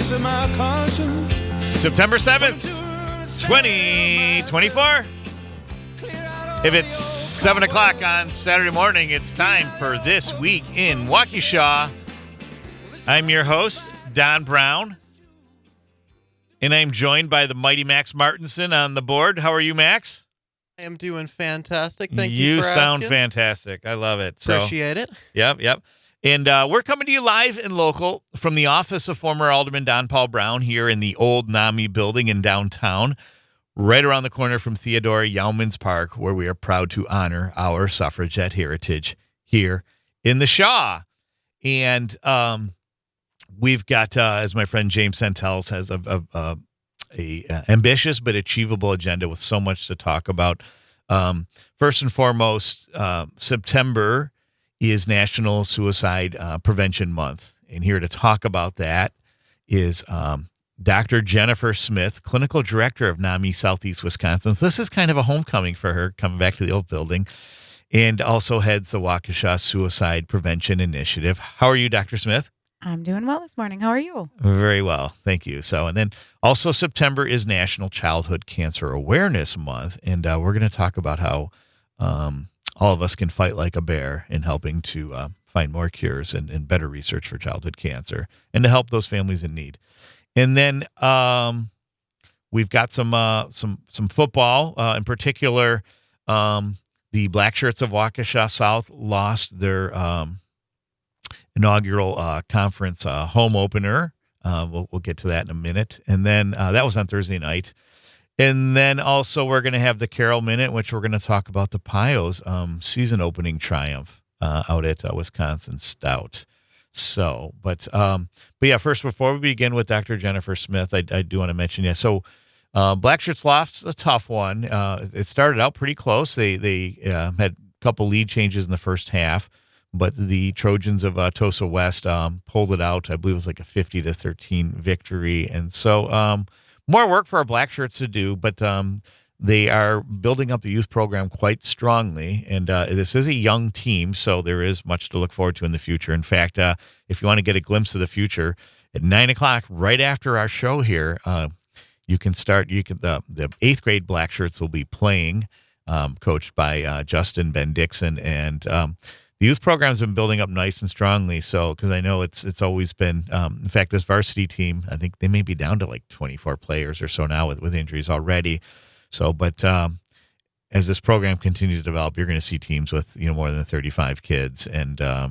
voice of my conscience. September 7th, 2024. If it's 7 o'clock on Saturday morning, it's time for This Week in Waukesha. I'm your host, Don Brown, and I'm joined by the mighty Max Martinson on the board. How are you, Max? I am doing fantastic. Thank you for sound asking. fantastic. I love it. Appreciate it. Yep. And we're coming to you live and local from the office of former Alderman Don Paul Brown here in the old NAMI building in downtown, right around the corner from Theodore Yeomans Park, where we are proud to honor our suffragette heritage here in the Shaw. And we've got, as my friend James Sentels has, a ambitious but achievable agenda with so much to talk about. First and foremost, September is National Suicide Prevention Month. And here to talk about that is Dr. Jennifer Smith, Clinical Director of NAMI Southeast Wisconsin. So this is kind of a homecoming for her, coming back to the old building, and also heads the Waukesha Suicide Prevention Initiative. How are you, Dr. Smith? I'm doing well this morning. How are you? Very well. Thank you. So, and then also September is National Childhood Cancer Awareness Month. And we're going to talk about how all of us can fight like a bear in helping to find more cures and better research for childhood cancer and to help those families in need. And then we've got some football, in particular, the Black Shirts of Waukesha South lost their inaugural conference home opener. We'll get to that in a minute. And then that was on Thursday night. And then also we're going to have the Carol Minute, which we're going to talk about the Pios season opening triumph out at Wisconsin Stout. So, but yeah, first, before we begin with Dr. Jennifer Smith, I do want to mention, Black Shirts lost a tough one. It started out pretty close. They had a couple lead changes in the first half, but the Trojans of Tosa West pulled it out. I believe it was like a 50-13 victory. And so more work for our Black Shirts to do, but they are building up the youth program quite strongly, and this is a young team, so there is much to look forward to in the future. In fact, if you want to get a glimpse of the future, at 9 o'clock, right after our show here, you can start. The 8th grade Black Shirts will be playing, coached by Justin Ben Dixon, and the youth program's been building up nice and strongly. So, because I know it's always been, in fact, this varsity team, I think they may be down to like 24 players or so now with injuries already. So, but as this program continues to develop, you're going to see teams with more than 35 kids, and like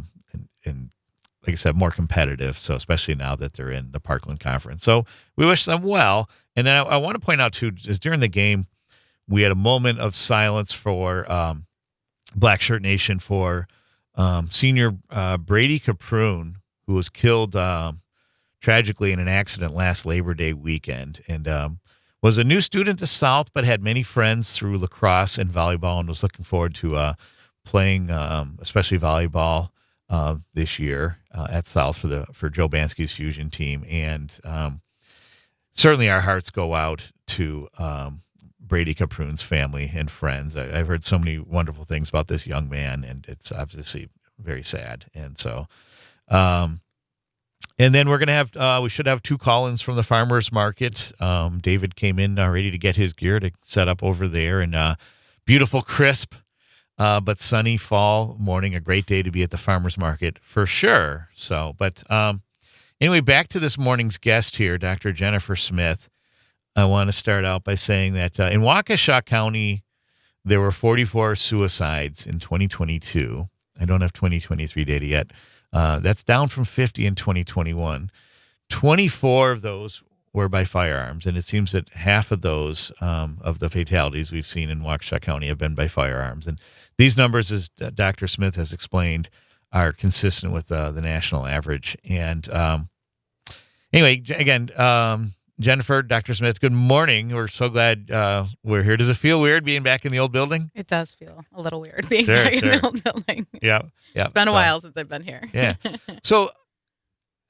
I said, more competitive. So, especially now that they're in the Parkland Conference, so we wish them well. And then I want to point out too, is during the game, we had a moment of silence for Black Shirt Nation for senior Brady Caproon, who was killed tragically in an accident last Labor Day weekend, and was a new student to South, but had many friends through lacrosse and volleyball, and was looking forward to playing, especially volleyball, this year at South for Joe Bansky's Fusion team. And certainly our hearts go out to Brady Caproon's family and friends. I've heard so many wonderful things about this young man, and it's obviously very sad. And so, and then we're going to have, we should have 2 call-ins from the farmer's market. David came in ready to get his gear to set up over there, and beautiful, crisp, but sunny fall morning, a great day to be at the farmer's market for sure. So, but anyway, back to this morning's guest here, Dr. Jennifer Smith. I want to start out by saying that in Waukesha County, there were 44 suicides in 2022. I don't have 2023 data yet. That's down from 50 in 2021. 24 of those were by firearms, and it seems that half of those of the fatalities we've seen in Waukesha County have been by firearms. And these numbers, as Dr. Smith has explained, are consistent with the national average. And anyway, again, Jennifer, Dr. Smith, good morning. We're so glad we're here. Does it feel weird being back in the old building? It does feel a little weird being back in the old building. Yeah. It's been a while since I've been here. Yeah. So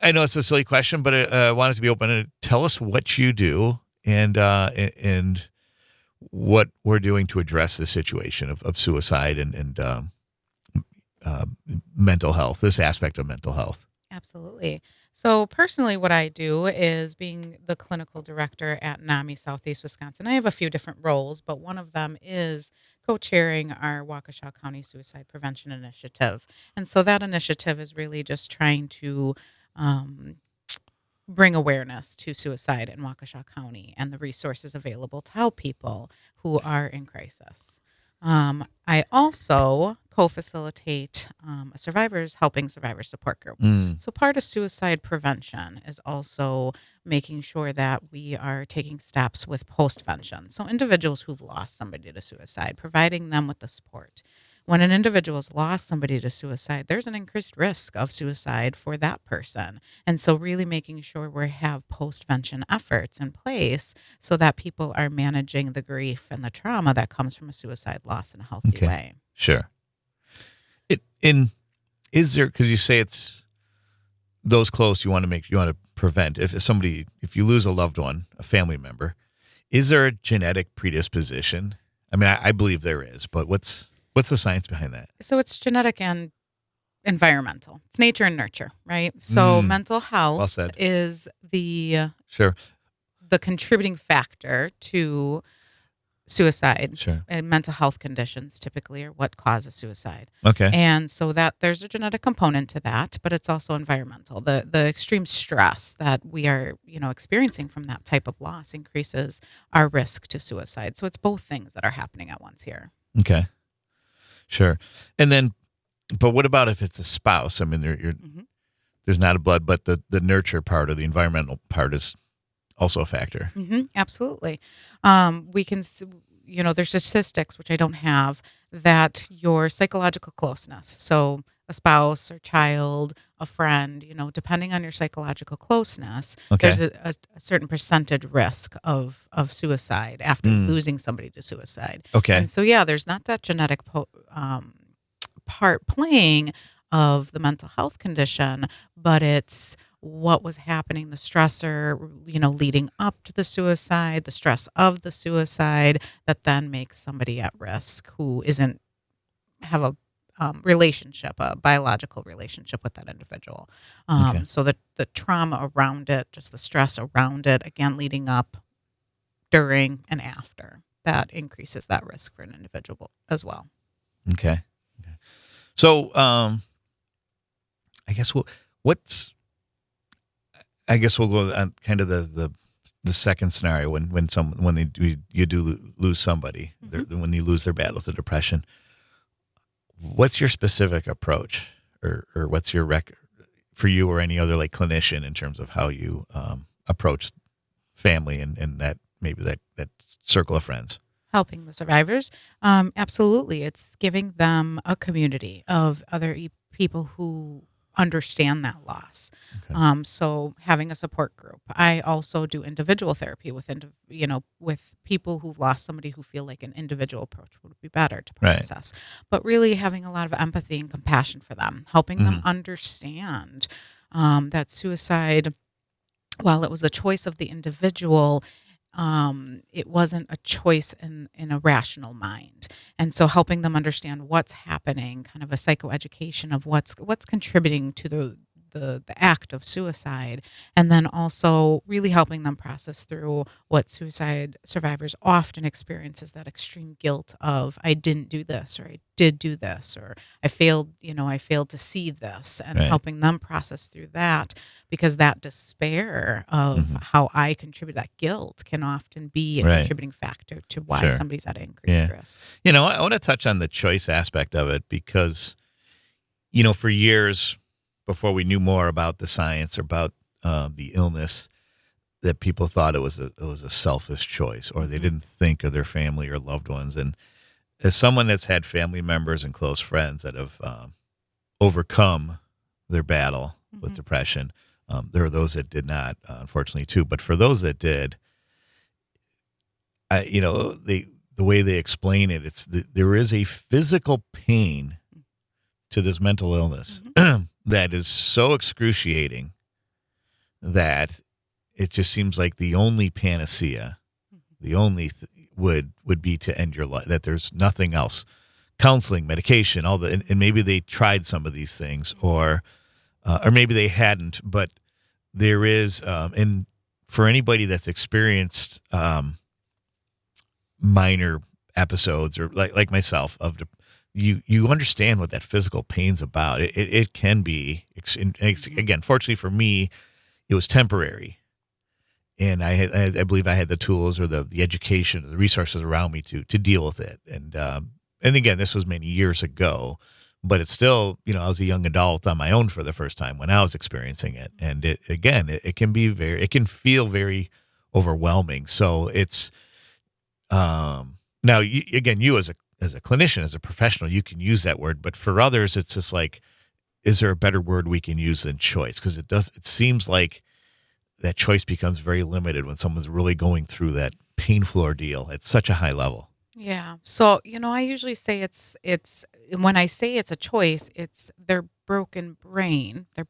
I know it's a silly question, but I wanted to be open and tell us what you do and what we're doing to address the situation of suicide and mental health, this aspect of mental health. Absolutely. So personally, what I do is being the clinical director at NAMI Southeast Wisconsin. I have a few different roles, but one of them is co-chairing our Waukesha County Suicide Prevention Initiative. And so that initiative is really just trying to um, bring awareness to suicide in Waukesha County and the resources available to help people who are in crisis. I also co-facilitate a helping survivors support group. Mm. So part of suicide prevention is also making sure that we are taking steps with postvention. So individuals who've lost somebody to suicide, providing them with the support. When an individual's lost somebody to suicide, there's an increased risk of suicide for that person. And so really making sure we have postvention efforts in place so that people are managing the grief and the trauma that comes from a suicide loss in a healthy way. Sure. Is there, because you say it's those close you want to prevent, if you lose a loved one, a family member, is there a genetic predisposition? I mean, I believe there is, but what's the science behind that? So it's genetic and environmental. It's nature and nurture, right? So mental health is the contributing factor to suicide. Sure. And mental health conditions typically are what causes suicide. Okay. And so that there's a genetic component to that, but it's also environmental. The extreme stress that we are, experiencing from that type of loss increases our risk to suicide. So it's both things that are happening at once here. Okay. Sure. And then, but what about if it's a spouse? I mean, there's not a blood, but the nurture part or the environmental part is also a factor. Absolutely. We can, there's statistics, which I don't have, that your psychological closeness, so a spouse or child, a friend, depending on your psychological closeness, there's a certain percentage risk of suicide after losing somebody to suicide. Okay. And so, there's not that genetic part playing of the mental health condition, but it's what was happening, the stressor, leading up to the suicide, the stress of the suicide that then makes somebody at risk who isn't have a relationship, a biological relationship with that individual. So the trauma around it, just the stress around it, again, leading up, during, and after, that increases that risk for an individual as well. Okay. So, I guess we'll go on kind of the second scenario when you do lose somebody, when you lose their battle to depression. What's your specific approach, or what's your record for you or any other clinician in terms of how you approach family and that maybe that circle of friends? Helping the survivors, absolutely. It's giving them a community of other people who understand that loss. Okay. So having a support group. I also do individual therapy with people who've lost somebody who feel like an individual approach would be better to process. Right. But really having a lot of empathy and compassion for them, helping them understand that suicide, while it was a choice of the individual, it wasn't a choice in a rational mind. And so helping them understand what's happening, kind of a psychoeducation of what's contributing to the act of suicide, and then also really helping them process through what suicide survivors often experience is that extreme guilt of, I didn't do this, or I did do this, or I failed to see this, and helping them process through that, because that despair of how I contribute, that guilt can often be a contributing factor to why somebody's at increased risk. I want to touch on the choice aspect of it, because, for years, before we knew more about the science or about the illness, that people thought it was a selfish choice, or they didn't think of their family or loved ones. And as someone that's had family members and close friends that have overcome their battle with depression, there are those that did not, unfortunately, too. But for those that did, the way they explain it, there is a physical pain to this mental illness that is so excruciating that it just seems like the only panacea, the only would be to end your life, that there's nothing else. Counseling, medication, and maybe they tried some of these things, or maybe they hadn't, but there is, and for anybody that's experienced minor episodes or like myself you understand what that physical pain's about. It can be, again, fortunately for me, it was temporary. And I believe I had the tools or the education, the resources around me to deal with it. And again, this was many years ago, but it's still, I was a young adult on my own for the first time when I was experiencing it. And it can feel very overwhelming. So it's, now you as a clinician, as a professional, you can use that word, but for others, it's just like, is there a better word we can use than choice? Because it seems like that choice becomes very limited when someone's really going through that painful ordeal at such a high level. Yeah. So, I usually say it's when I say it's a choice, it's their broken brain, the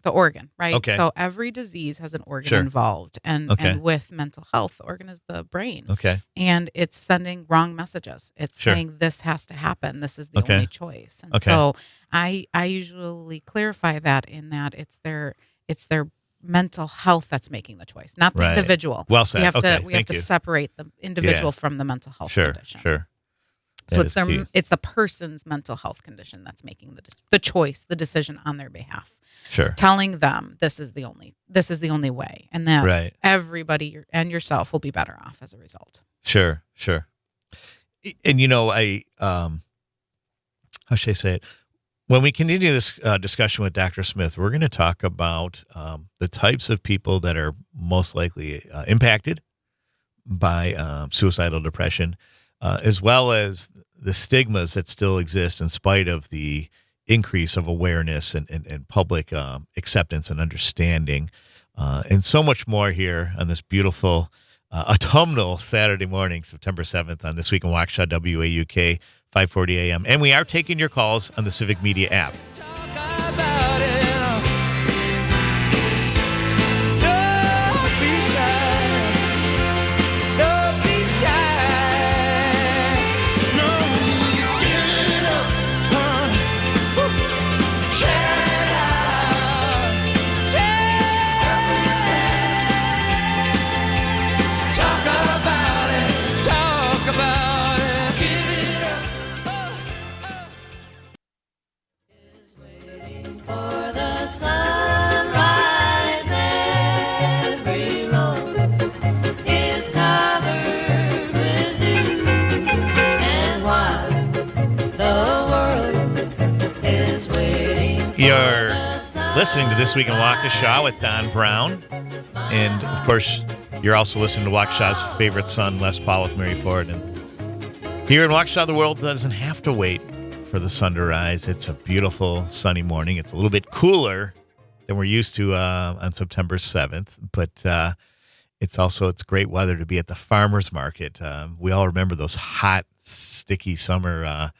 organ, right? Okay. So every disease has an organ Sure. involved. And with mental health, the organ is the brain. Okay. And it's sending wrong messages. It's Sure. saying this has to happen. This is the Okay. only choice. And Okay. so I usually clarify that in that it's their mental health that's making the choice, not the Right. individual. Well said. We have Okay. to Thank you. separate the individual from the mental health Sure. condition. Sure. So That it's is key. it's the person's mental health condition that's making the choice, the decision on their behalf. Sure. Telling them this is the only way, and that Right. everybody and yourself will be better off as a result. Sure. Sure. And how should I say it? When we continue this discussion with Dr. Smith, we're going to talk about the types of people that are most likely impacted by suicidal depression, as well as the stigmas that still exist in spite of the increase of awareness and public acceptance and understanding, and so much more here on this beautiful autumnal Saturday morning, September 7th, on This Week in Waukesha, WAUK, 540 a.m. And we are taking your calls on the Civic Media app. You're listening to This Week in Waukesha with Don Brown. And, of course, you're also listening to Waukesha's favorite son, Les Paul, with Mary Ford. And here in Waukesha, the world doesn't have to wait for the sun to rise. It's a beautiful, sunny morning. It's a little bit cooler than we're used to on September 7th. But it's great weather to be at the farmer's market. We all remember those hot, sticky summer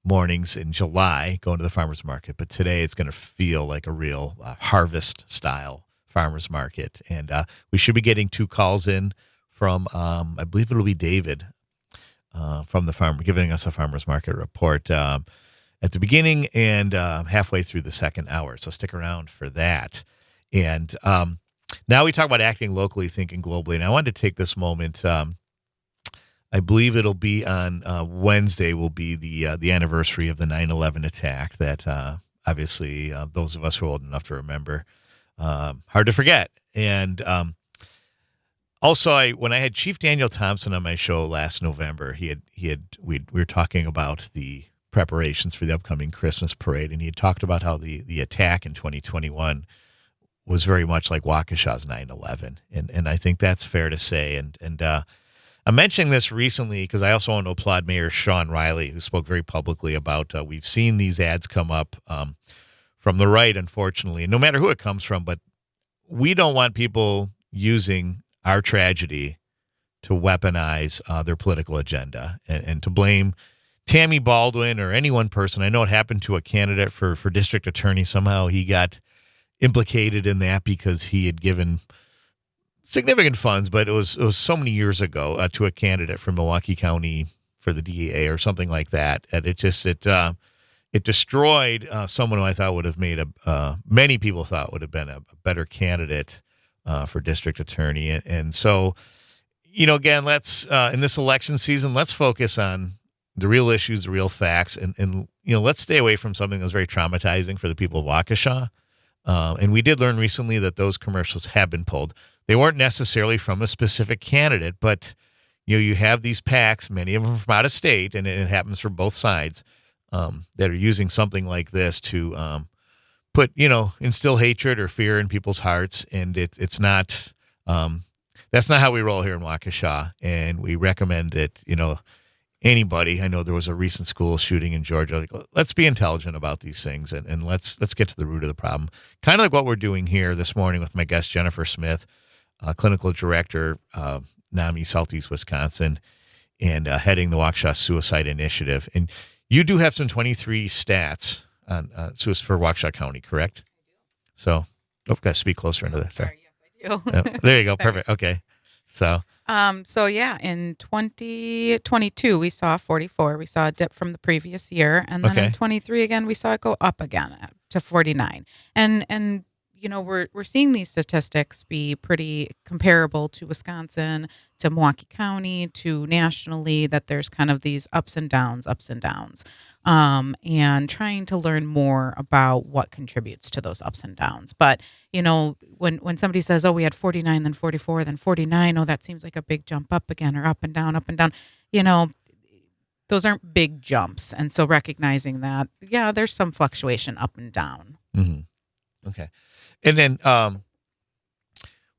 mornings in July going to the farmer's market, but today it's going to feel like a real harvest style farmer's market. And we should be getting 2 calls in from I believe it'll be David from the farm, giving us a farmer's market report at the beginning and halfway through the second hour, so stick around for that. And now we talk about acting locally, thinking globally, and I wanted to take this moment. I believe it'll be on Wednesday will be the anniversary of the 9/11 attack that obviously those of us who are old enough to remember, hard to forget. And also, when I had Chief Daniel Thompson on my show last November, we were talking about the preparations for the upcoming Christmas parade, and he had talked about how the attack in 2021 was very much like Waukesha's 9/11, and I think that's fair to say. And I'm mentioning this recently because I also want to applaud Mayor Sean Riley, who spoke very publicly about we've seen these ads come up from the right, unfortunately, and no matter who it comes from, but we don't want people using our tragedy to weaponize their political agenda and to blame Tammy Baldwin or any one person. I know it happened to a candidate for district attorney. Somehow he got implicated in that because he had given significant funds, but it was so many years ago to a candidate from Milwaukee County for the DEA or something like that. And it destroyed someone who I thought would have made many people thought would have been a better candidate for district attorney. And so, again, let's in this election season, let's focus on the real issues, the real facts, and let's stay away from something that's very traumatizing for the people of Waukesha. And we did learn recently that those commercials have been pulled. They weren't necessarily from a specific candidate, but you have these PACs, many of them from out of state, and it happens for both sides, that are using something like this to instill hatred or fear in people's hearts. And it's not, that's not how we roll here in Waukesha. And we recommend that, anybody, I know there was a recent school shooting in Georgia. Like, let's be intelligent about these things and let's get to the root of the problem. Kind of like what we're doing here this morning with my guest, Jennifer Smith, clinical director, NAMI Southeast Wisconsin, and heading the Waukesha Suicide Initiative. And you do have some 23 stats on for Waukesha County, correct? So, got to speak closer into this. Sorry, yes, I do. There you go. Perfect. Okay. So in 2022 we saw 44. We saw a dip from the previous year, and then in 23 again we saw it go up again to 49. And we're seeing these statistics be pretty comparable to Wisconsin, to Milwaukee County, to nationally, that there's kind of these ups and downs, and trying to learn more about what contributes to those ups and downs. But, when somebody says, oh, we had 49, then 44, then 49, oh, that seems like a big jump up again, or up and down, those aren't big jumps. And so recognizing that, there's some fluctuation up and down. Mm-hmm. Okay. And then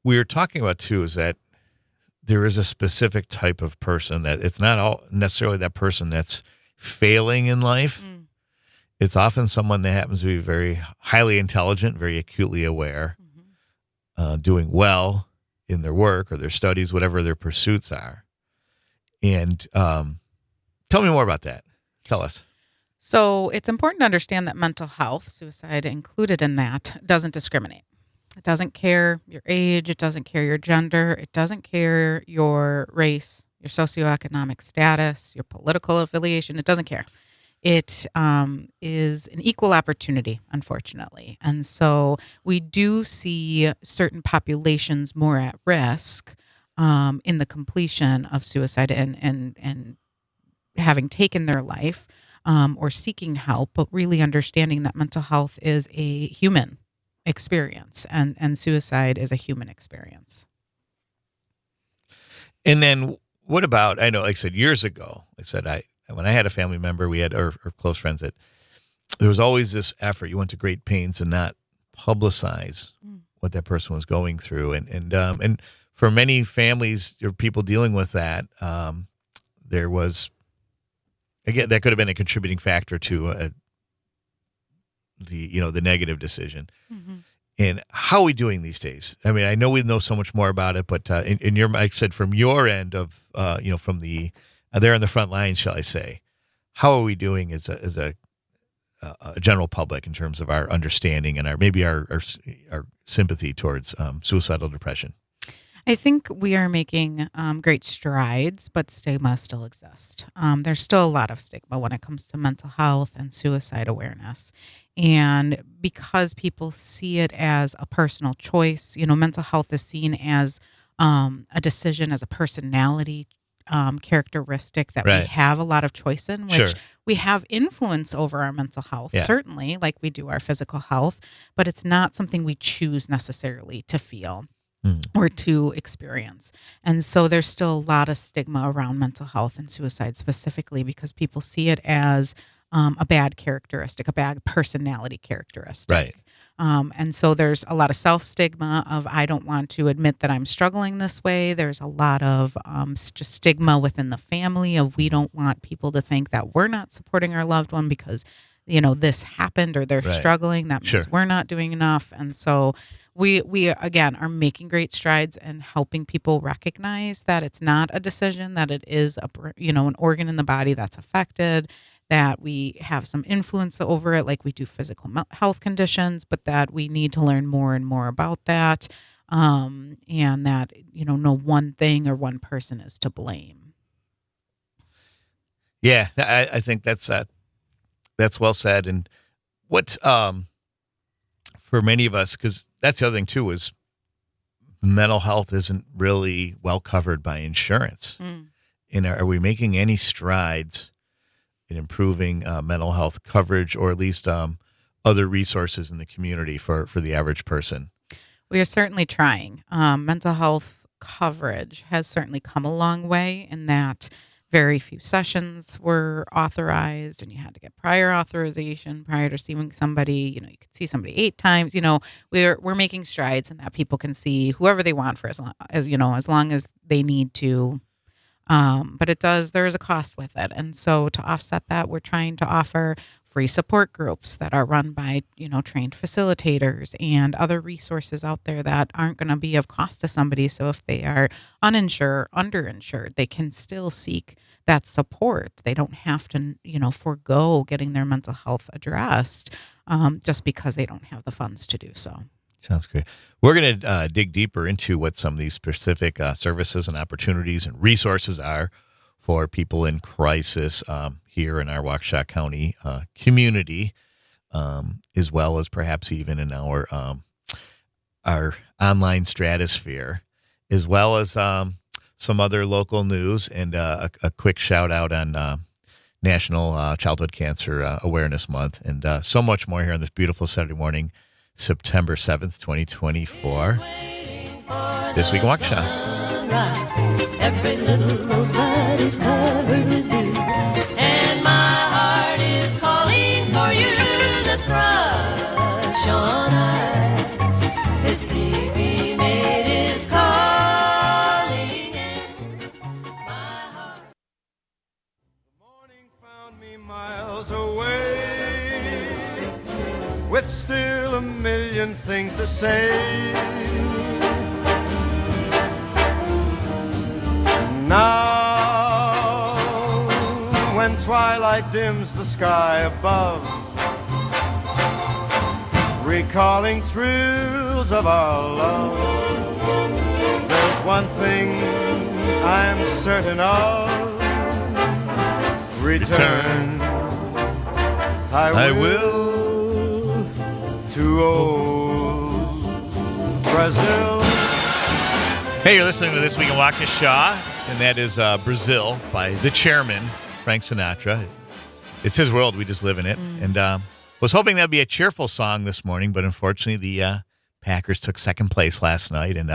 we were talking about, too, is that there is a specific type of person that it's not all necessarily that person that's failing in life. It's often someone that happens to be very highly intelligent, very acutely aware, doing well in their work or their studies, whatever their pursuits are. And tell me more about that. Tell us. So it's important to understand that mental health, suicide included in that, doesn't discriminate. It doesn't care your age. It doesn't care your gender. It doesn't care your race, your socioeconomic status, your political affiliation. It doesn't care. It is an equal opportunity, unfortunately. And so we do see certain populations more at risk in the completion of suicide and having taken their life. Or seeking help, but really understanding that mental health is a human experience and suicide is a human experience. And then what about, I know, like I said, years ago, when I had a family member, we had or close friends, that there was always this effort. You went to great pains to not publicize what that person was going through. And for many families or people dealing with that, there was, again, that could have been a contributing factor to the negative decision. Mm-hmm. And how are we doing these days? I mean, I know we know so much more about it, but in your, like I said, from your end of, from the they're on the front lines, shall I say, how are we doing as a general public in terms of our understanding and our sympathy towards suicidal depression? I think we are making great strides, but stigma still exists. There's still a lot of stigma when it comes to mental health and suicide awareness. And because people see it as a personal choice, mental health is seen as a decision, as a personality characteristic that we have a lot of choice in, which we have influence over our mental health, certainly, like we do our physical health, but it's not something we choose necessarily to feel. Or to experience. And so there's still a lot of stigma around mental health and suicide specifically because people see it as a bad characteristic, a bad personality characteristic. Right. And so there's a lot of self-stigma of, I don't want to admit that I'm struggling this way. There's a lot of just stigma within the family of, we don't want people to think that we're not supporting our loved one because, this happened or they're struggling. That means we're not doing enough. And so we again are making great strides in helping people recognize that it's not a decision, that it is an organ in the body that's affected, that we have some influence over it, like we do physical health conditions, but that we need to learn more and more about that, and that no one thing or one person is to blame. Yeah, I think that's well said. And what for many of us, because that's the other thing too, is mental health isn't really well covered by insurance. And are we making any strides in improving mental health coverage, or at least other resources in the community for the average person? We are certainly trying. Mental health coverage has certainly come a long way in that very few sessions were authorized, and you had to get prior authorization prior to seeing somebody. You could see somebody 8 times. We're making strides in that people can see whoever they want for as long as they need to. But there is a cost with it. And so to offset that, we're trying to offer free support groups that are run by, trained facilitators and other resources out there that aren't going to be of cost to somebody. So if they are uninsured, underinsured, they can still seek that support. They don't have to, forego getting their mental health addressed just because they don't have the funds to do so. Sounds great. We're going to dig deeper into what some of these specific services and opportunities and resources are for people in crisis here in our Waukesha County community, as well as perhaps even in our online stratosphere, as well as some other local news, and a quick shout out on National Childhood Cancer Awareness Month, and so much more here on this beautiful Saturday morning, September 7th, 2024. This Week in Waukesha. Every little rosebud is covered with dew, and my heart is calling for you. The thrush on high, his sleepy mate is calling, and my heart. The morning found me miles away, with still a million things to say. Now, when twilight dims the sky above, recalling thrills of our love, there's one thing I'm certain of: return I will to old Brazil. Hey, you're listening to This Week in Waukesha, and that is Brazil by the chairman, Frank Sinatra. It's his world. We just live in it. And was hoping that'd be a cheerful song this morning, but unfortunately the Packers took second place last night. And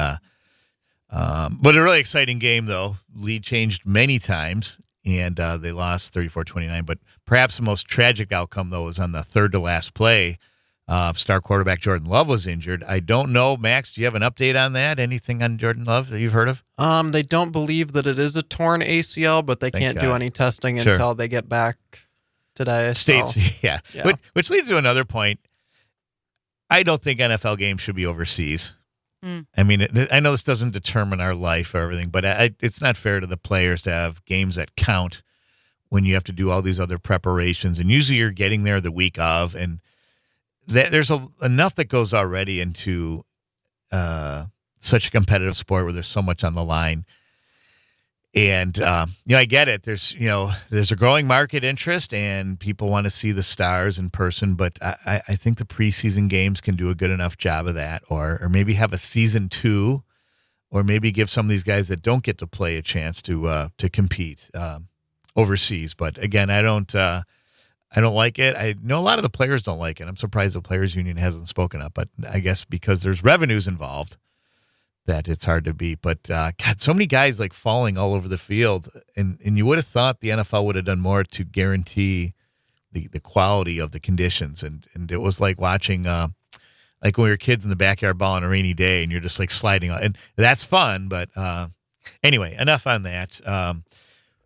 but a really exciting game, though. Lead changed many times, and they lost 34-29. But perhaps the most tragic outcome, though, was on the third to last play. Star quarterback Jordan Love was injured. I don't know, Max, do you have an update on that? Anything on Jordan Love that you've heard of? They don't believe that it is a torn ACL, but they can't do any testing until they get back today. States, yeah. Which leads to another point. I don't think NFL games should be overseas. I mean, I know this doesn't determine our life or everything, but it's not fair to the players to have games that count when you have to do all these other preparations. And usually you're getting there the week of, and there's enough that goes already into such a competitive sport where there's so much on the line. And, I get it. There's a growing market interest and people want to see the stars in person, but I think the preseason games can do a good enough job of that, or maybe have a season 2, or maybe give some of these guys that don't get to play a chance to compete overseas. But again, I don't like it. I know a lot of the players don't like it. I'm surprised the Players Union hasn't spoken up, but I guess because there's revenues involved that it's hard to beat. But, God, so many guys like falling all over the field, and you would have thought the NFL would have done more to guarantee the quality of the conditions. And it was like watching, like when we were kids in the backyard ball on a rainy day, and you're just like sliding on. And that's fun. But anyway, enough on that.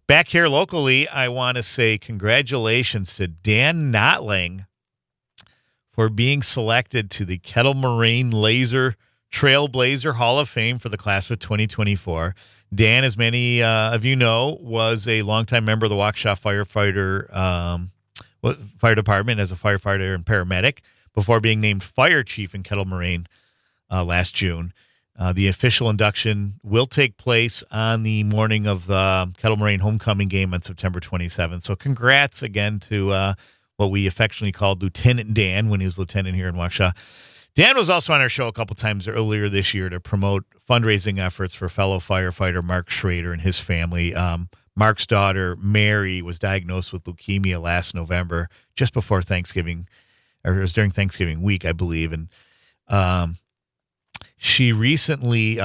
Back here locally, I want to say congratulations to Dan Notling for being selected to the Kettle Moraine Laser Trailblazer Hall of Fame for the class of 2024. Dan, as many of you know, was a longtime member of the Waukesha Fire Department as a firefighter and paramedic before being named fire chief in Kettle Moraine last June. The official induction will take place on the morning of the Kettle Moraine homecoming game on September 27th. So congrats again to what we affectionately called Lieutenant Dan when he was lieutenant here in Waukesha. Dan was also on our show a couple times earlier this year to promote fundraising efforts for fellow firefighter Mark Schrader and his family. Mark's daughter, Mary, was diagnosed with leukemia last November, just before Thanksgiving, or it was during Thanksgiving week, I believe. And she recently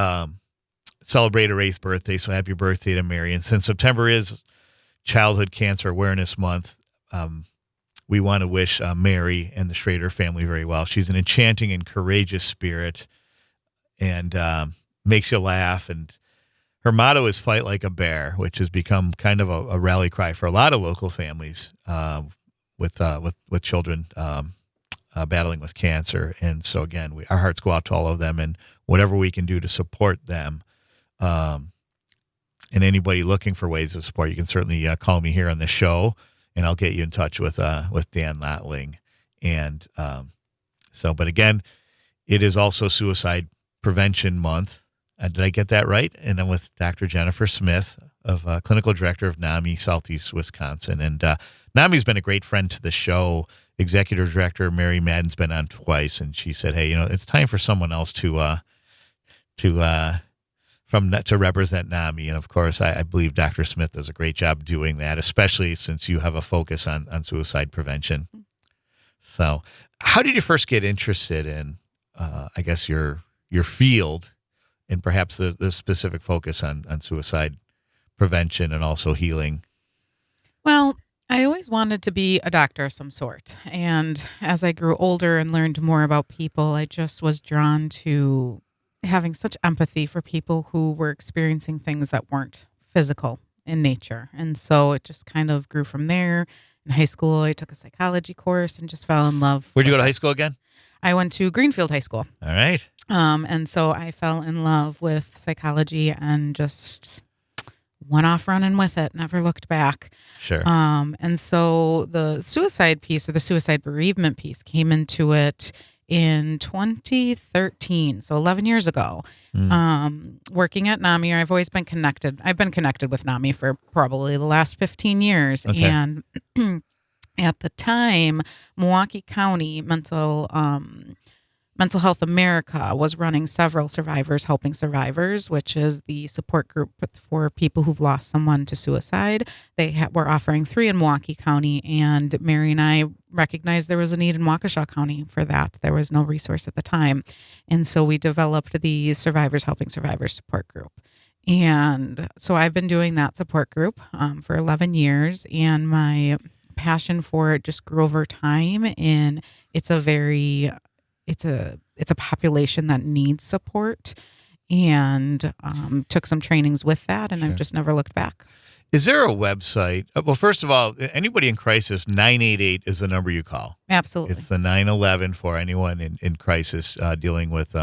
celebrated her 8th birthday, so happy birthday to Mary. And since September is Childhood Cancer Awareness Month, we want to wish Mary and the Schrader family very well. She's an enchanting and courageous spirit and makes you laugh. And her motto is "Fight like a bear," which has become kind of a rally cry for a lot of local families with children battling with cancer. And so, again, our hearts go out to all of them, and whatever we can do to support them. And anybody looking for ways to support, you can certainly call me here on the show, and I'll get you in touch with Dan Latling. And but again, it is also Suicide Prevention Month. Did I get that right? And I'm with Dr. Jennifer Smith, Clinical Director of NAMI Southeast Wisconsin. And NAMI's been a great friend to the show. Executive Director Mary Madden's been on twice, and she said, "Hey, it's time for someone else to represent NAMI." And of course, I believe Dr. Smith does a great job doing that, especially since you have a focus on suicide prevention. So, how did you first get interested in, I guess, your field, and perhaps the specific focus on suicide prevention and also healing? Well, I always wanted to be a doctor of some sort. And as I grew older and learned more about people, I just was drawn to having such empathy for people who were experiencing things that weren't physical in nature. And so it just kind of grew from there. In high school, I took a psychology course and just fell in love. Where'd you go to high school again? I went to Greenfield High School. All right. And so I fell in love with psychology and just went off running with it, never looked back. Sure. And so the suicide piece, or the suicide bereavement piece, came into it in 2013, so 11 years ago. Working at NAMI, I've always been connected. I've been connected with NAMI for probably the last 15 years. Okay. And at the time, Milwaukee County Mental Health America was running several Survivors Helping Survivors, which is the support group for people who've lost someone to suicide. They were offering 3 in Milwaukee County, and Mary and I recognized there was a need in Waukesha County for that. There was no resource at the time. And so we developed the Survivors Helping Survivors support group. And so I've been doing that support group for 11 years, and my passion for it just grew over time. And it's a population that needs support, and took some trainings with that, and sure. I've just never looked back. Is there a website? Well, first of all, anybody in crisis, 988 is the number you call. Absolutely. It's the 911 for anyone in crisis dealing with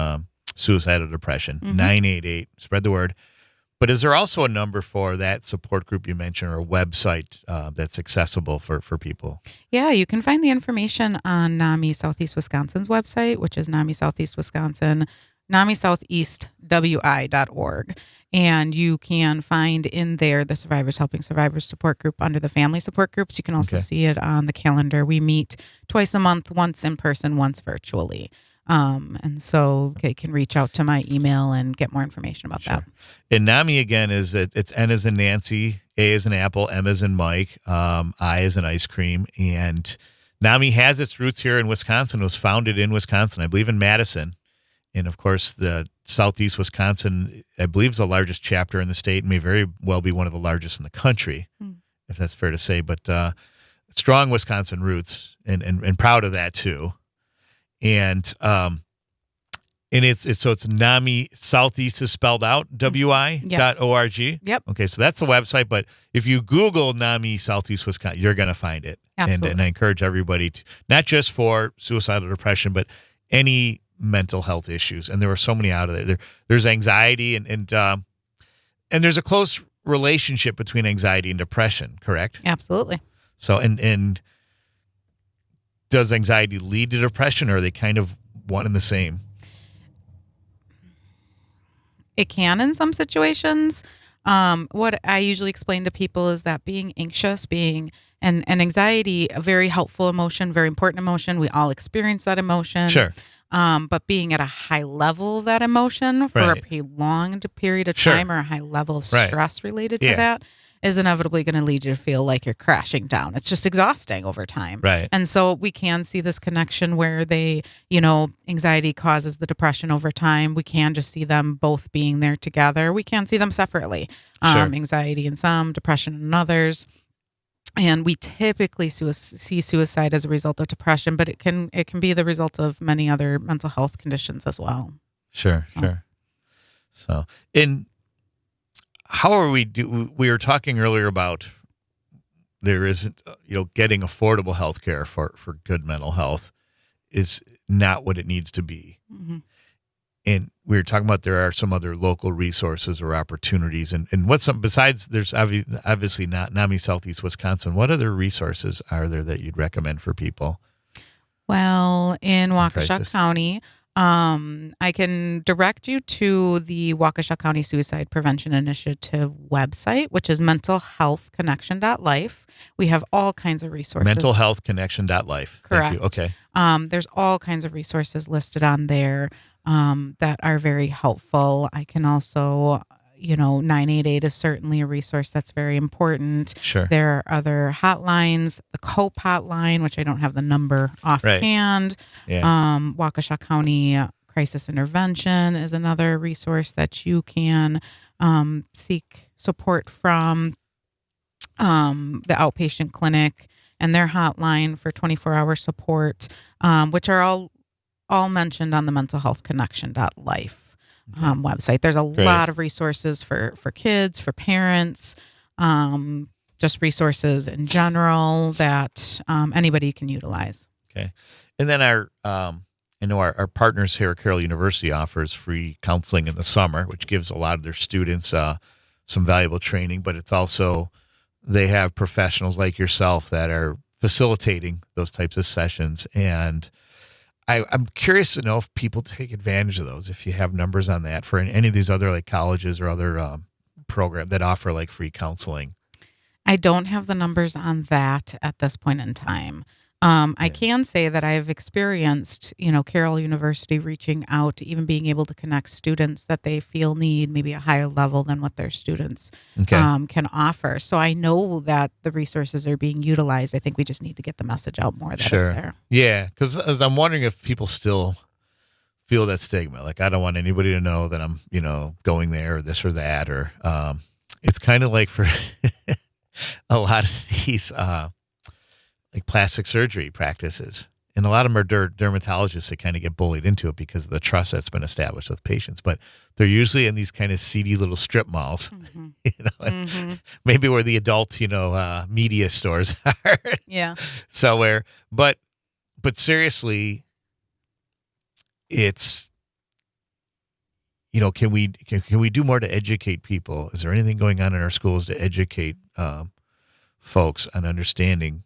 suicide or depression. 988, spread the word. But is there also a number for that support group you mentioned, or a website that's accessible for people? Yeah, you can find the information on NAMI Southeast Wisconsin's website, which is NAMI Southeast Wisconsin, NAMISoutheastWI.org. And you can find in there the Survivors Helping Survivors support group under the family support groups. You can also see it on the calendar. We meet twice a month, once in person, once virtually. And so they can reach out to my email and get more information about that. And NAMI, again, it's N as in Nancy, A as in Apple, M as in Mike, I as in ice cream. And NAMI has its roots here in Wisconsin. It was founded in Wisconsin, I believe in Madison. And, of course, the Southeast Wisconsin, I believe, is the largest chapter in the state, and may very well be one of the largest in the country, if that's fair to say. But strong Wisconsin roots, and proud of that, too. And it's NAMI Southeast is spelled out, WI.org. Yep. Okay, so that's the website. But if you Google NAMI Southeast Wisconsin, you're going to find it. Absolutely. And I encourage everybody to, not just for suicidal depression, but any mental health issues. And there are so many out of there. There's anxiety and there's a close relationship between anxiety and depression, correct? Absolutely. So, and does anxiety lead to depression, or are they kind of one and the same? It can in some situations. What I usually explain to people is that being anxious, and anxiety, a very helpful emotion, very important emotion. We all experience that emotion. Sure. but being at a high level of that emotion for a prolonged period of time or a high level of stress related to that is inevitably going to lead you to feel like you're crashing down. It's just exhausting over time. Right. And so we can see this connection where anxiety causes the depression over time. We can just see them both being there together. We can see them separately. Anxiety in some, depression in others. And we typically see suicide as a result of depression, but it can be the result of many other mental health conditions as well. Sure. So, how are we we were talking earlier about there isn't, getting affordable health care for good mental health is not what it needs to be. Mm-hmm. And we were talking about there are some other local resources or opportunities. And what's some, besides there's obviously not NAMI Southeast Wisconsin, what other resources are there that you'd recommend for people? Well, in Waukesha County, I can direct you to the Waukesha County Suicide Prevention Initiative website, which is mentalhealthconnection.life. We have all kinds of resources. Mentalhealthconnection.life. Correct. Thank you. Okay. There's all kinds of resources listed on there that are very helpful. I can also, 988 is certainly a resource that's very important. Sure. There are other hotlines, the COPE hotline, which I don't have the number offhand. Yeah. Waukesha County Crisis Intervention is another resource that you can seek support from. The outpatient clinic and their hotline for 24-hour support, which are all mentioned on the mentalhealthconnection.life website. There's a lot of resources for kids, for parents, just resources in general that anybody can utilize. Okay. And then our partners here at Carroll University offers free counseling in the summer, which gives a lot of their students some valuable training, but it's also they have professionals like yourself that are facilitating those types of sessions. And I'm curious to know if people take advantage of those, if you have numbers on that for any of these other like colleges or other programs that offer like free counseling. I don't have the numbers on that at this point in time. I can say that I've experienced, Carroll University reaching out to even being able to connect students that they feel need maybe a higher level than what their students can offer. So I know that the resources are being utilized. I think we just need to get the message out more that it's there. Yeah, because I'm wondering if people still feel that stigma. Like, I don't want anybody to know that I'm, going there or this or that. Or it's kind of like for a lot of these like plastic surgery practices. And a lot of them are dermatologists that kind of get bullied into it because of the trust that's been established with patients. But they're usually in these kind of seedy little strip malls, maybe where the adult, media stores are. Yeah. Somewhere. But seriously, it's, can we do more to educate people? Is there anything going on in our schools to educate folks on understanding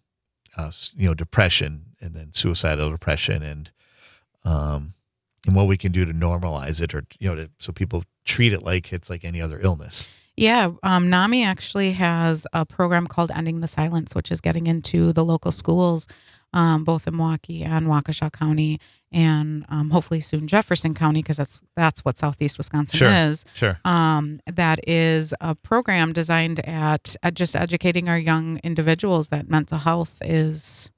depression and then suicidal depression and what we can do to normalize it or, so people treat it like it's like any other illness. Yeah. NAMI actually has a program called Ending the Silence, which is getting into the local schools, both in Milwaukee and Waukesha County and hopefully soon Jefferson County, because that's what Southeast Wisconsin is. Sure. That is a program designed at just educating our young individuals that mental health is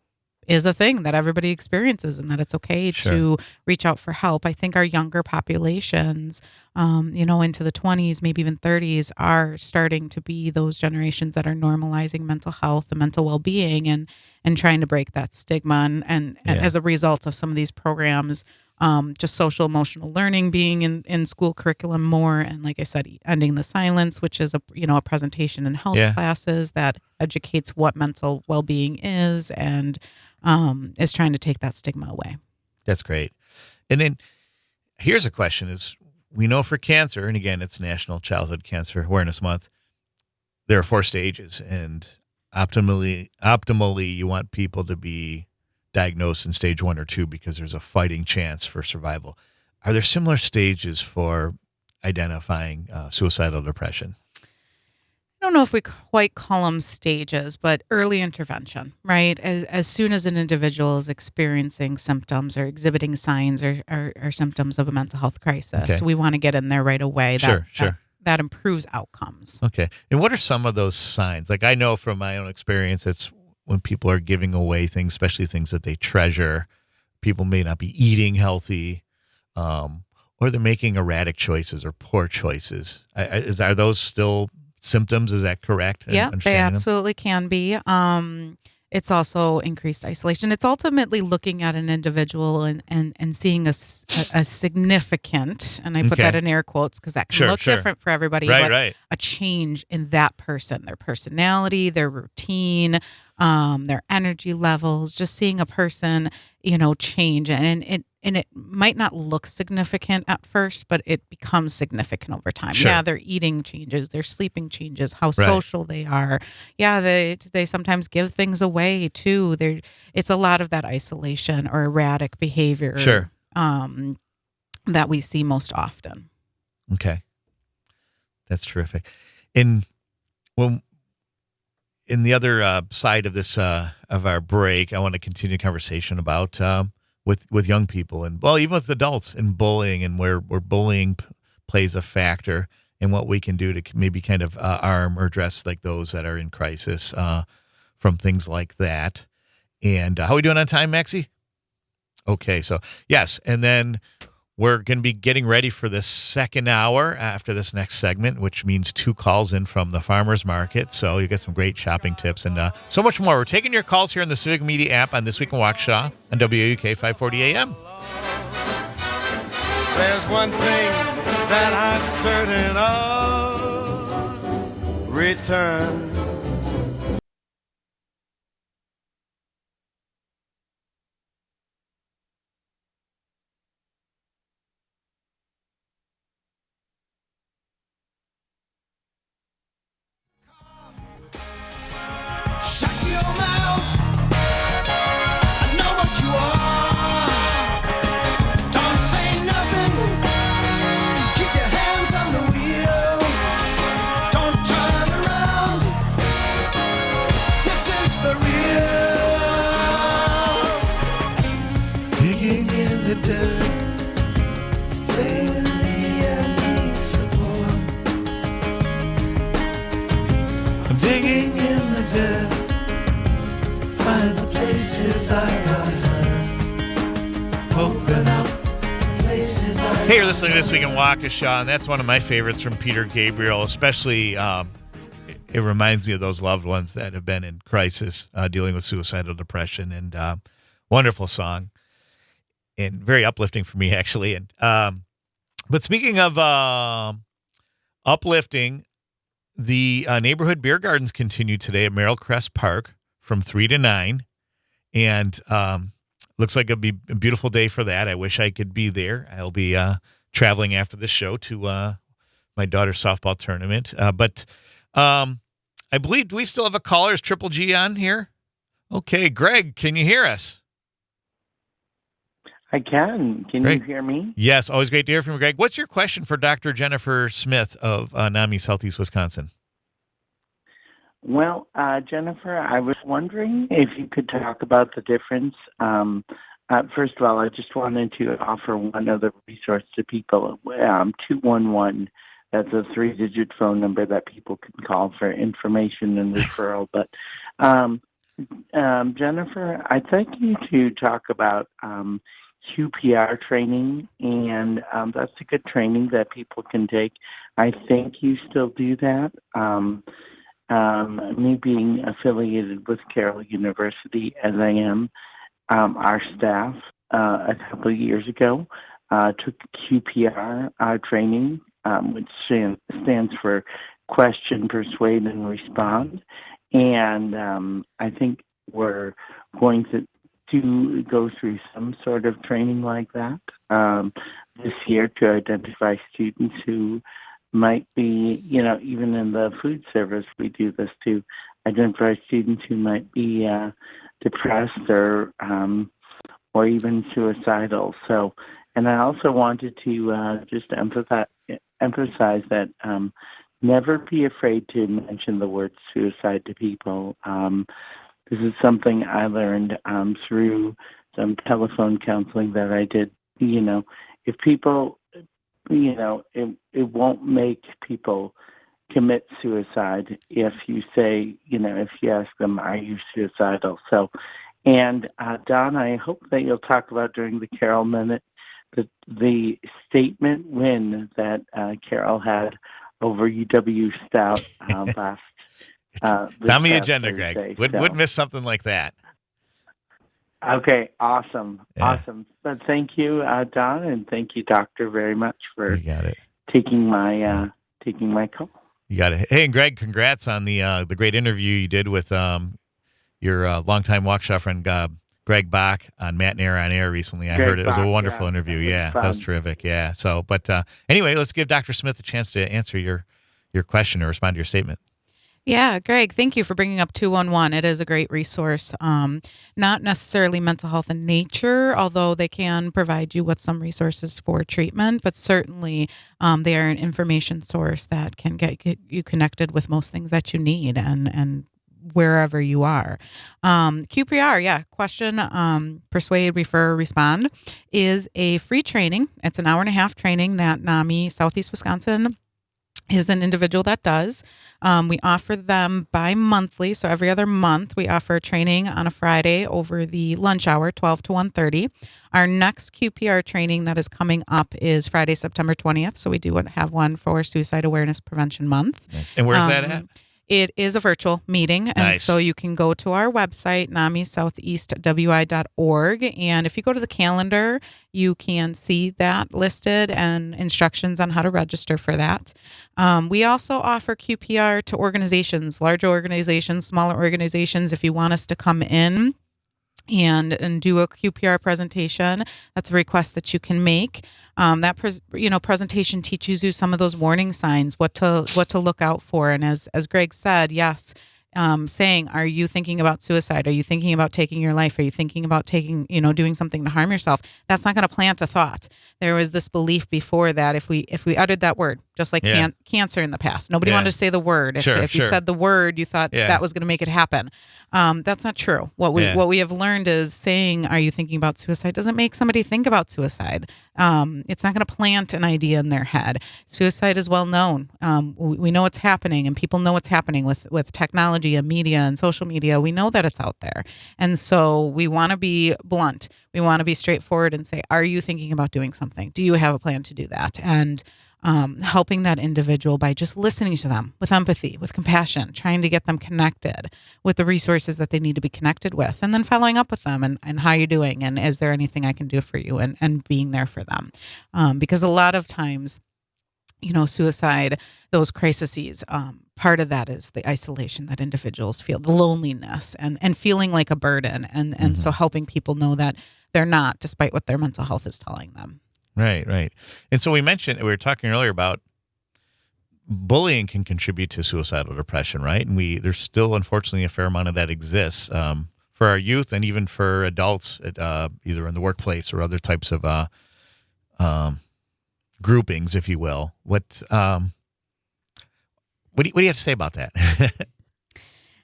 a thing that everybody experiences and that it's okay to reach out for help. I think our younger populations, into the 20s, maybe even 30s, are starting to be those generations that are normalizing mental health and mental well-being and trying to break that stigma. And as a result of some of these programs, just social emotional learning being in school curriculum more. And like I said, Ending the Silence, which is a presentation in health classes that educates what mental well-being is and is trying to take that stigma away. That's great. And then here's a question is, we know for cancer, and again, it's National Childhood Cancer Awareness Month, there are 4 stages, and optimally you want people to be diagnosed in stage 1 or 2 because there's a fighting chance for survival. Are there similar stages for identifying suicidal depression? I don't know if we quite call them stages, but early intervention, right? As soon as an individual is experiencing symptoms or exhibiting signs or symptoms of a mental health crisis, we want to get in there right away. That improves outcomes. Okay. And what are some of those signs? Like, I know from my own experience, it's when people are giving away things, especially things that they treasure. People may not be eating healthy, or they're making erratic choices or poor choices. Are those still symptoms? Is that correct? Yeah, they absolutely can be. It's also increased isolation. It's ultimately looking at an individual and seeing a significant, and I put that in air quotes because that can look different for everybody, but a change in that person, their personality, their routine, their energy levels, just seeing a person, change. And it might not look significant at first, but it becomes significant over time. Sure. Yeah, their eating changes, their sleeping changes, how social they are. Yeah, they sometimes give things away too. It's a lot of that isolation or erratic behavior that we see most often. Okay. That's terrific. In the other side of this of our break, I want to continue the conversation about with young people and even with adults and bullying and where bullying plays a factor and what we can do to maybe kind of arm or address like those that are in crisis from things like that. And how are we doing on time, Maxie? Okay, so yes, and then we're going to be getting ready for the second hour after this next segment, which means 2 calls in from the farmers market. So you get some great shopping tips and so much more. We're taking your calls here in the Civic Media app on This Week in Waukesha on WAUK 540 AM. There's one thing that I'm certain of: return. Shut your mouth. I know what you are. Don't say nothing. Keep your hands on the wheel. Don't turn around. This is for real. Digging in the dirt. Stay with me, I need support. I'm digging in the dirt. Find the places I got hurt. Open up places I Hey, you're listening to This Week in Waukesha, and that's one of my favorites from Peter Gabriel, especially it reminds me of those loved ones that have been in crisis, dealing with suicidal depression, and wonderful song, and very uplifting for me, actually. And but speaking of uplifting, the neighborhood beer gardens continue today at Merrill Crest Park from 3 to 9, and looks like it'll be a beautiful day for that. I wish I could be there. I'll be traveling after the show to my daughter's softball tournament. But I believe, do we still have a caller? Is Triple G on here? Okay, Greg, can you hear us? I can. Can Great. You hear me? Yes, always great to hear from you, Greg. What's your question for Dr. Jennifer Smith of NAMI Southeast Wisconsin? Well, Jennifer, I was wondering if you could talk about the difference. First of all, I just wanted to offer one other resource to people, 211. That's a 3-digit phone number that people can call for information and referral. But Jennifer, I'd like you to talk about QPR training, and that's a good training that people can take. I think you still do that. Me being affiliated with Carroll University, as I am, our staff a couple of years ago took QPR training, which stands for Question, Persuade, and Respond. And I think we're going to go through some sort of training like that this year to identify students who might be, even in the food service, we do this to identify students who might be depressed or even suicidal. So, and I also wanted to just emphasize that never be afraid to mention the word suicide to people. This is something I learned through some telephone counseling that I did. If people, it won't make people commit suicide if you say, if you ask them, are you suicidal? So, and Don, I hope that you'll talk about during the Carol Minute the statement win that Carol had over UW Stout last. It's on the agenda, Thursday, Greg. Would miss something like that. Okay, awesome, Yeah. awesome. But thank you, Don, and thank you, Doctor, very much for You got it. taking my call. You got it. Hey, and Greg, congrats on the great interview you did with your longtime Waukesha friend Greg Bach on Matt and Air on Air recently. I heard it was a wonderful interview. Yeah, that was terrific. Yeah. So, but anyway, let's give Dr. Smith a chance to answer your question or respond to your statement. Yeah, Greg, thank you for bringing up 211. It is a great resource. Not necessarily mental health in nature, although they can provide you with some resources for treatment, but certainly they are an information source that can get you connected with most things that you need and wherever you are. QPR, yeah, question, persuade, refer, respond is a free training. It's an 1.5-hour training that NAMI Southeast Wisconsin is an individual that does. We offer them bi-monthly, so every other month we offer training on a Friday over the lunch hour, 12 to 1:30. Our next QPR training that is coming up is Friday, September 20th, so we do have one for Suicide Awareness Prevention Month. Nice. And where's that at? It is a virtual meeting, and Nice. so you can go to our website, namisoutheastwi.org, and if you go to the calendar, you can see that listed and instructions on how to register for that. We also offer QPR to organizations, larger organizations, smaller organizations. If you want us to come in and do a QPR presentation, that's a request that you can make. That presentation teaches you some of those warning signs, what to look out for. And as Greg said, yes, saying, are you thinking about suicide? Are you thinking about taking your life? Are you thinking about doing something to harm yourself? That's not going to plant a thought. There was this belief before that if we uttered that word, just like cancer in the past, nobody wanted to say the word. If you said the word, you thought that was going to make it happen. That's not true. What we have learned is saying, are you thinking about suicide, doesn't make somebody think about suicide. It's not going to plant an idea in their head. Suicide is well known. We know what's happening, and people know what's happening with technology and media and social media. We know that it's out there. And so we want to be blunt. We want to be straightforward and say, are you thinking about doing something? Do you have a plan to do that? And helping that individual by just listening to them with empathy, with compassion, trying to get them connected with the resources that they need to be connected with, and then following up with them and how you're doing, and is there anything I can do for you, and being there for them. Because a lot of times, suicide, those crises, part of that is the isolation that individuals feel, the loneliness and feeling like a burden. And so helping people know that they're not, despite what their mental health is telling them. Right. And so we were talking earlier about bullying can contribute to suicidal depression, right? And there's still, unfortunately, a fair amount of that exists for our youth and even for adults, either in the workplace or other types of groupings, if you will. What do you have to say about that?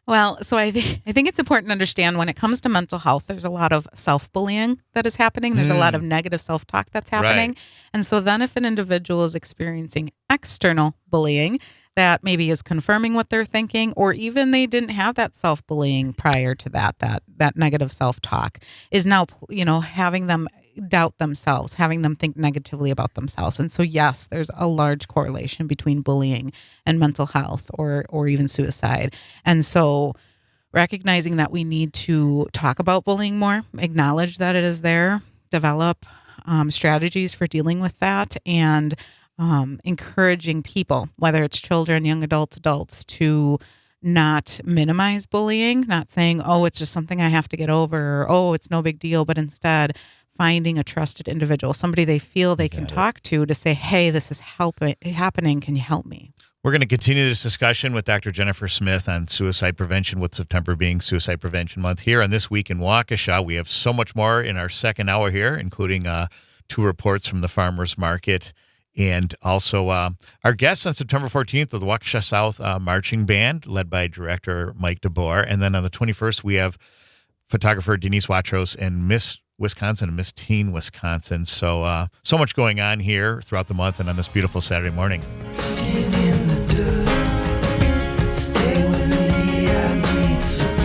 Well, so I think it's important to understand when it comes to mental health, there's a lot of self-bullying that is happening. There's a lot of negative self-talk that's happening. Right. And so then if an individual is experiencing external bullying that maybe is confirming what they're thinking, or even they didn't have that self-bullying prior to that negative self-talk is now, having them doubt themselves, having them think negatively about themselves. And so, yes, there's a large correlation between bullying and mental health or even suicide. And so recognizing that we need to talk about bullying more, acknowledge that it is there, develop strategies for dealing with that, and encouraging people, whether it's children, young adults, to not minimize bullying, not saying, oh, it's just something I have to get over, or, oh, it's no big deal, but instead finding a trusted individual, somebody they feel they can talk to say, hey, this is happening. Can you help me? We're going to continue this discussion with Dr. Jennifer Smith on suicide prevention, with September being Suicide Prevention Month here on This Week in Waukesha. We have so much more in our second hour here, including 2 reports from the farmers market And also our guests on September 14th of the Waukesha South Marching Band, led by Director Mike DeBoer. And then on the 21st, we have photographer Denise Watros and Miss Wisconsin and Miss Teen Wisconsin. So so much going on here throughout the month and on this beautiful Saturday morning. Stay with me, I need support.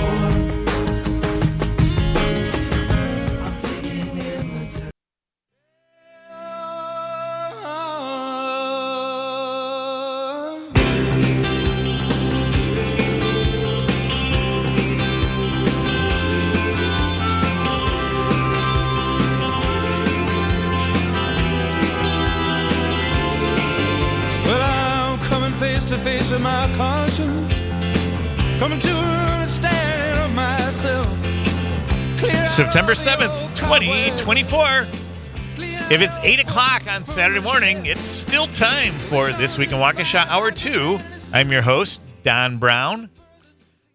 I'm digging in the dirt. Well, I'm coming face to face with my conscience, coming to an understanding of myself. September 7th, 2024. If it's 8 o'clock on Saturday morning, it's still time for This Week in Waukesha, Hour 2. I'm your host, Don Brown.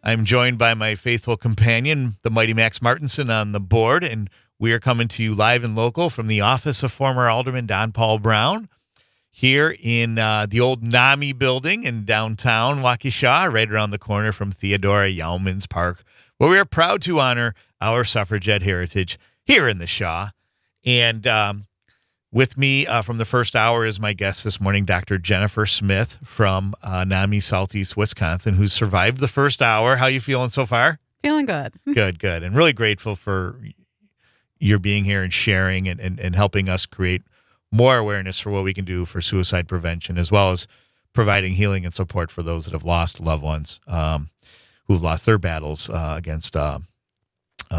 I'm joined by my faithful companion, the mighty Max Martinson, on the board, and we are coming to you live and local from the office of former Alderman Don Paul Brown here in the old NAMI building in downtown Waukesha, right around the corner from Theodora Yaumans Park, where we are proud to honor our suffragette heritage here in the Shaw. And with me from the first hour is my guest this morning, Dr. Jennifer Smith from NAMI Southeast Wisconsin, who's survived the first hour. How you feeling so far? Feeling good. Good. And really grateful for your being here and sharing and helping us create more awareness for what we can do for suicide prevention, as well as providing healing and support for those that have lost loved ones who've lost their battles against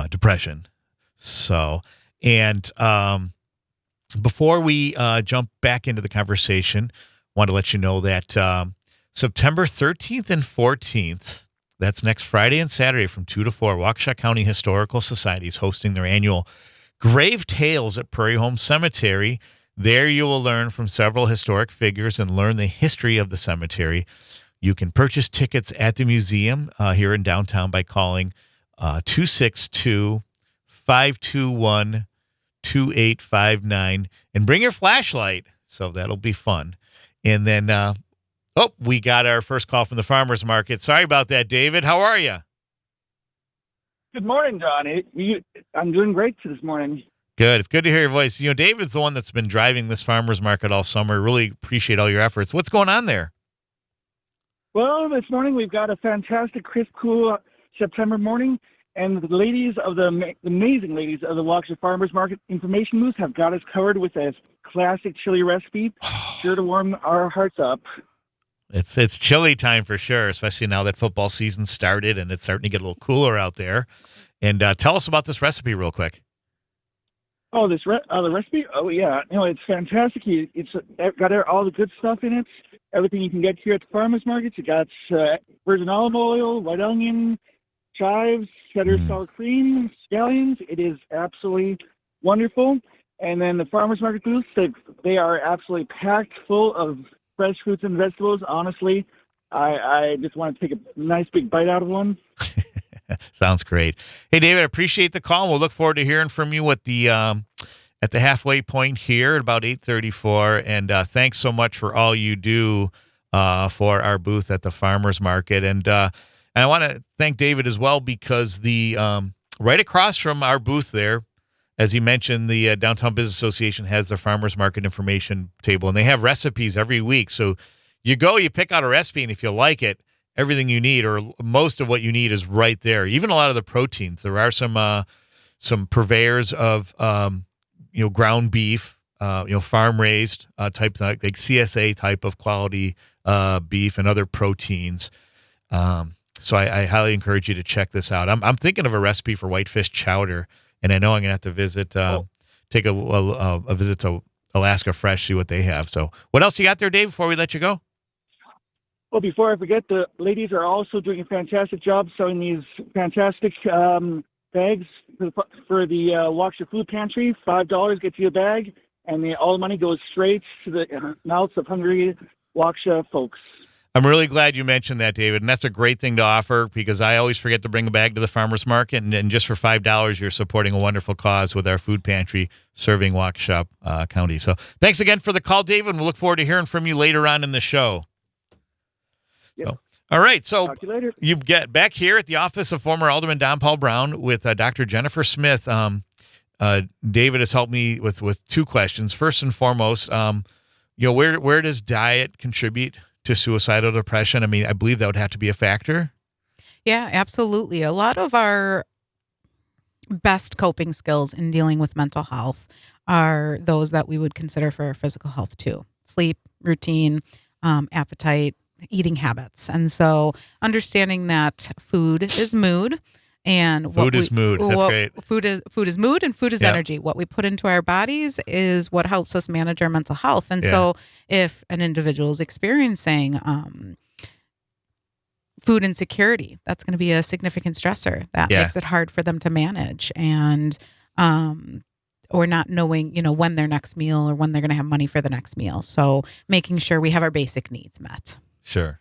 depression. So, and before we jump back into the conversation, I want to let you know that September 13th and 14th, that's next Friday and Saturday from 2 to 4, Waukesha County Historical Society is hosting their annual Grave Tales at Prairie Home Cemetery. There you will learn from several historic figures and learn the history of the cemetery. You can purchase tickets at the museum here in downtown by calling 262-521-2859 and bring your flashlight. So that'll be fun. And then, we got our first call from the farmer's market. Sorry about that, David. How are you? Good morning, John. I'm doing great this morning. Good. It's good to hear your voice. You know, David's the one that's been driving this farmer's market all summer. Really appreciate all your efforts. What's going on there? Well, this morning we've got a fantastic, crisp, cool September morning, and the amazing ladies of the Waukesha Farmers Market Information Booth have got us covered with a classic chili recipe, sure to warm our hearts up. It's chili time for sure, especially now that football season started and it's starting to get a little cooler out there. And tell us about this recipe real quick. Oh, the recipe? Oh, yeah. It's fantastic. It's got all the good stuff in it. Everything you can get here at the farmers markets. It got virgin olive oil, white onion, chives, cheddar sour cream, scallions. It is absolutely wonderful. And then the farmers market booths, they are absolutely packed full of fresh fruits and vegetables. Honestly, I just want to take a nice big bite out of one. Sounds great. Hey, David, I appreciate the call. We'll look forward to hearing from you at the halfway point here at about 8:34. And thanks so much for all you do for our booth at the farmers market. And I want to thank David as well, because the right across from our booth there, as he mentioned, the Downtown Business Association has their farmers market information table, and they have recipes every week. So you go, you pick out a recipe, and if you like it, everything you need, or most of what you need, is right there. Even a lot of the proteins. There are some purveyors of ground beef, farm raised type, like CSA type of quality beef and other proteins. So I highly encourage you to check this out. I'm thinking of a recipe for whitefish chowder, and I know I'm gonna have to visit, take a visit to Alaska Fresh, see what they have. So what else you got there, Dave? Before we let you go. Well, before I forget, the ladies are also doing a fantastic job selling these fantastic bags for the Waukesha Food Pantry. $5 gets you a bag, and all the money goes straight to the mouths of hungry Waukesha folks. I'm really glad you mentioned that, David, and that's a great thing to offer because I always forget to bring a bag to the farmer's market, and just for $5, you're supporting a wonderful cause with our food pantry serving Waukesha County. So thanks again for the call, David, and we'll look forward to hearing from you later on in the show. Yep. So, all right, so Talk to you later. you get back here at the office of former Alderman Don Paul Brown with Dr. Jennifer Smith. David has helped me with two questions. First and foremost, where does diet contribute to suicidal depression? I mean, I believe that would have to be a factor. Yeah, absolutely. A lot of our best coping skills in dealing with mental health are those that we would consider for our physical health too. Sleep, routine, appetite, eating habits. And so understanding that food is mood. And food is mood. That's great. Food is mood, and food is energy. What we put into our bodies is what helps us manage our mental health. And so if an individual is experiencing food insecurity, that's going to be a significant stressor that makes it hard for them to manage, and or not knowing, when their next meal or when they're going to have money for the next meal. So making sure we have our basic needs met. Sure.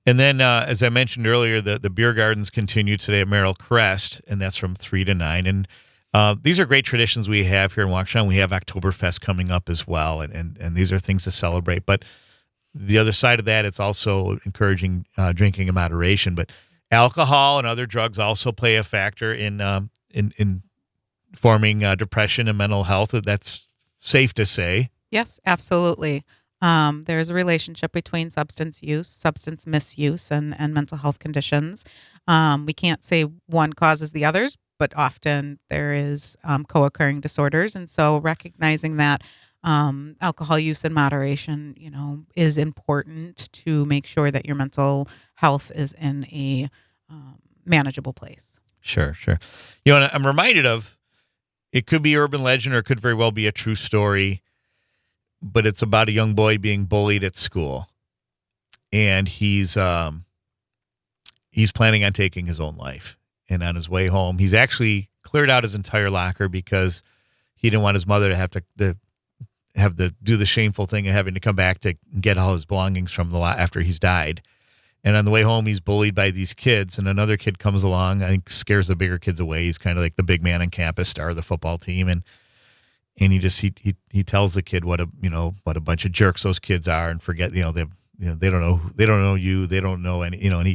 And then, as I mentioned earlier, the beer gardens continue today at Merrill Crest, and that's from 3 to 9. And these are great traditions we have here in Waukesha. We have Oktoberfest coming up as well, and these are things to celebrate. But the other side of that, it's also encouraging drinking in moderation. But alcohol and other drugs also play a factor in forming depression and mental health. That's safe to say. Yes, absolutely. There's a relationship between substance use, substance misuse, and mental health conditions. We can't say one causes the others, but often there is co-occurring disorders. And so recognizing that alcohol use in moderation, is important to make sure that your mental health is in a manageable place. Sure. And I'm reminded of, it could be urban legend or it could very well be a true story, but it's about a young boy being bullied at school, and he's planning on taking his own life. And on his way home, he's actually cleared out his entire locker because he didn't want his mother to have to do the shameful thing of having to come back to get all his belongings from the lot after he's died. And on the way home, he's bullied by these kids, and another kid comes along, I think scares the bigger kids away. He's kind of like the big man on campus, star of the football team, and he tells the kid what a bunch of jerks those kids are, and forget they don't know you, they don't know any, and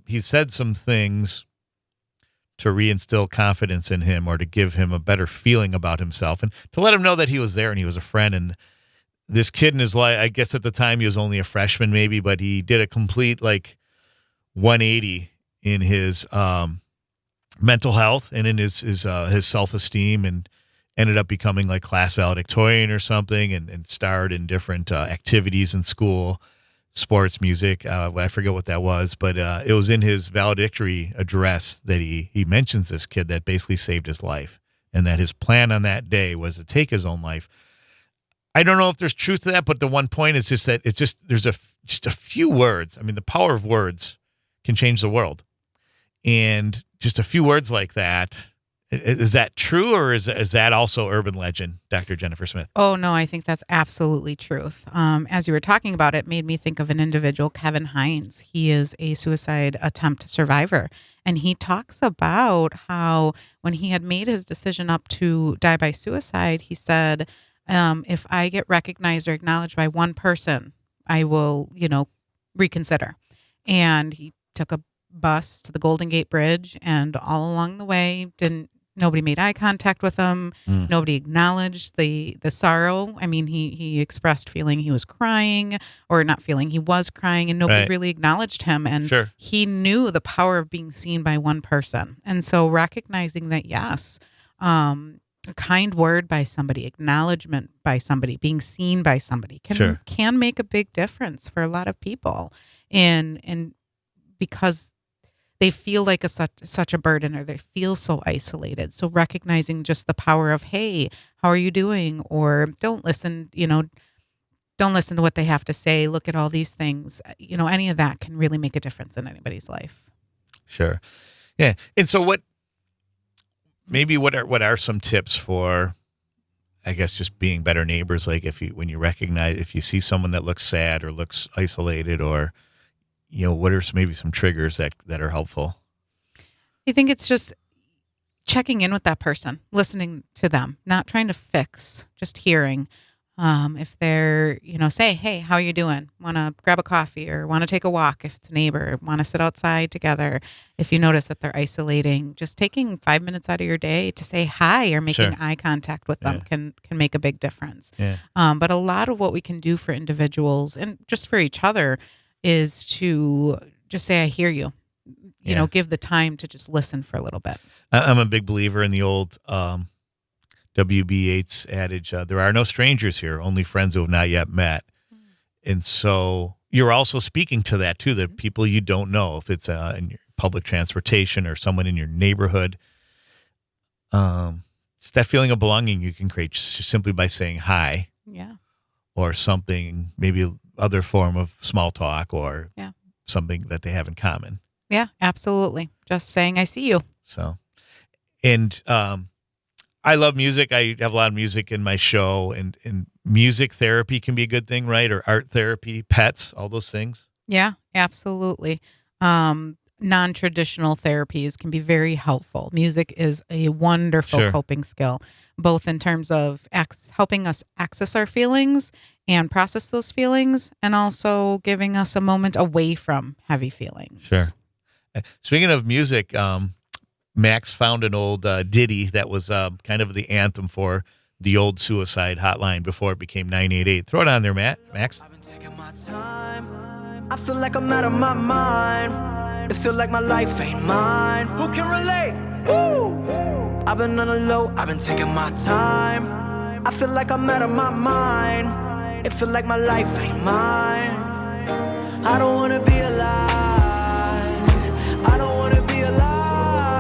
he said some things to reinstill confidence in him, or to give him a better feeling about himself, and to let him know that he was there and he was a friend. And this kid in his life, I guess at the time he was only a freshman maybe, but he did a complete 180 in his mental health and in his self-esteem, and ended up becoming like class valedictorian or something, and starred in different activities in school, sports, music. I forget what that was, but it was in his valedictory address that he mentions this kid that basically saved his life, and that his plan on that day was to take his own life. I don't know if there's truth to that, but the one point is just that there's just a few words. I mean, the power of words can change the world, and just a few words like that. Is that true, or is that also urban legend, Dr. Jennifer Smith? Oh, no, I think that's absolutely truth. As you were talking about it, made me think of an individual, Kevin Hines. He is a suicide attempt survivor, and he talks about how when he had made his decision up to die by suicide, he said, if I get recognized or acknowledged by one person, I will, reconsider. And he took a bus to the Golden Gate Bridge, and all along the way, nobody made eye contact with him. Nobody acknowledged the sorrow. I mean, he expressed feeling he was crying, or not feeling he was crying, and nobody really acknowledged him. And he knew the power of being seen by one person. And so recognizing that, yes, a kind word by somebody, acknowledgement by somebody, being seen by somebody can make a big difference for a lot of people. And because they feel like such a burden, or they feel so isolated. So recognizing just the power of, hey, how are you doing? Or don't listen to what they have to say. Look at all these things. Any of that can really make a difference in anybody's life. Sure. Yeah. And so what are some tips for, I guess just being better neighbors. Like when if you see someone that looks sad or looks isolated, or what are maybe some triggers that are helpful? I think it's just checking in with that person, listening to them, not trying to fix, just hearing. If they're, say, hey, how you doing? Want to grab a coffee or want to take a walk if it's a neighbor, want to sit outside together. If you notice that they're isolating, just taking 5 minutes out of your day to say hi or making eye contact with them can make a big difference. Yeah. But a lot of what we can do for individuals and just for each other is to just say, I hear you. Give the time to just listen for a little bit. I'm a big believer in the old W.B. Yeats adage, there are no strangers here, only friends who have not yet met. And so you're also speaking to that, too, the people you don't know, if it's in your public transportation or someone in your neighborhood. It's that feeling of belonging you can create simply by saying hi. Yeah. Or something, maybe other form of small talk or something that they have in common. Yeah, absolutely. Just saying, I see you. So, and I love music. I have a lot of music in my show, and music therapy can be a good thing, right? Or art therapy, pets, all those things. Yeah, absolutely. Non-traditional therapies can be very helpful. Music is a wonderful coping skill, both in terms of helping us access our feelings and process those feelings, and also giving us a moment away from heavy feelings. Sure. Speaking of music, Max found an old ditty that was kind of the anthem for the old suicide hotline before it became 988. Throw it on there, Max. I've been taking my time. I feel like I'm out of my mind. It feel like my life ain't mine. Who can relate? Woo! I've been on the low. I've been taking my time. I feel like I'm out of my mind. It feel like my life ain't mine. I don't wanna be alive. I don't wanna be alive.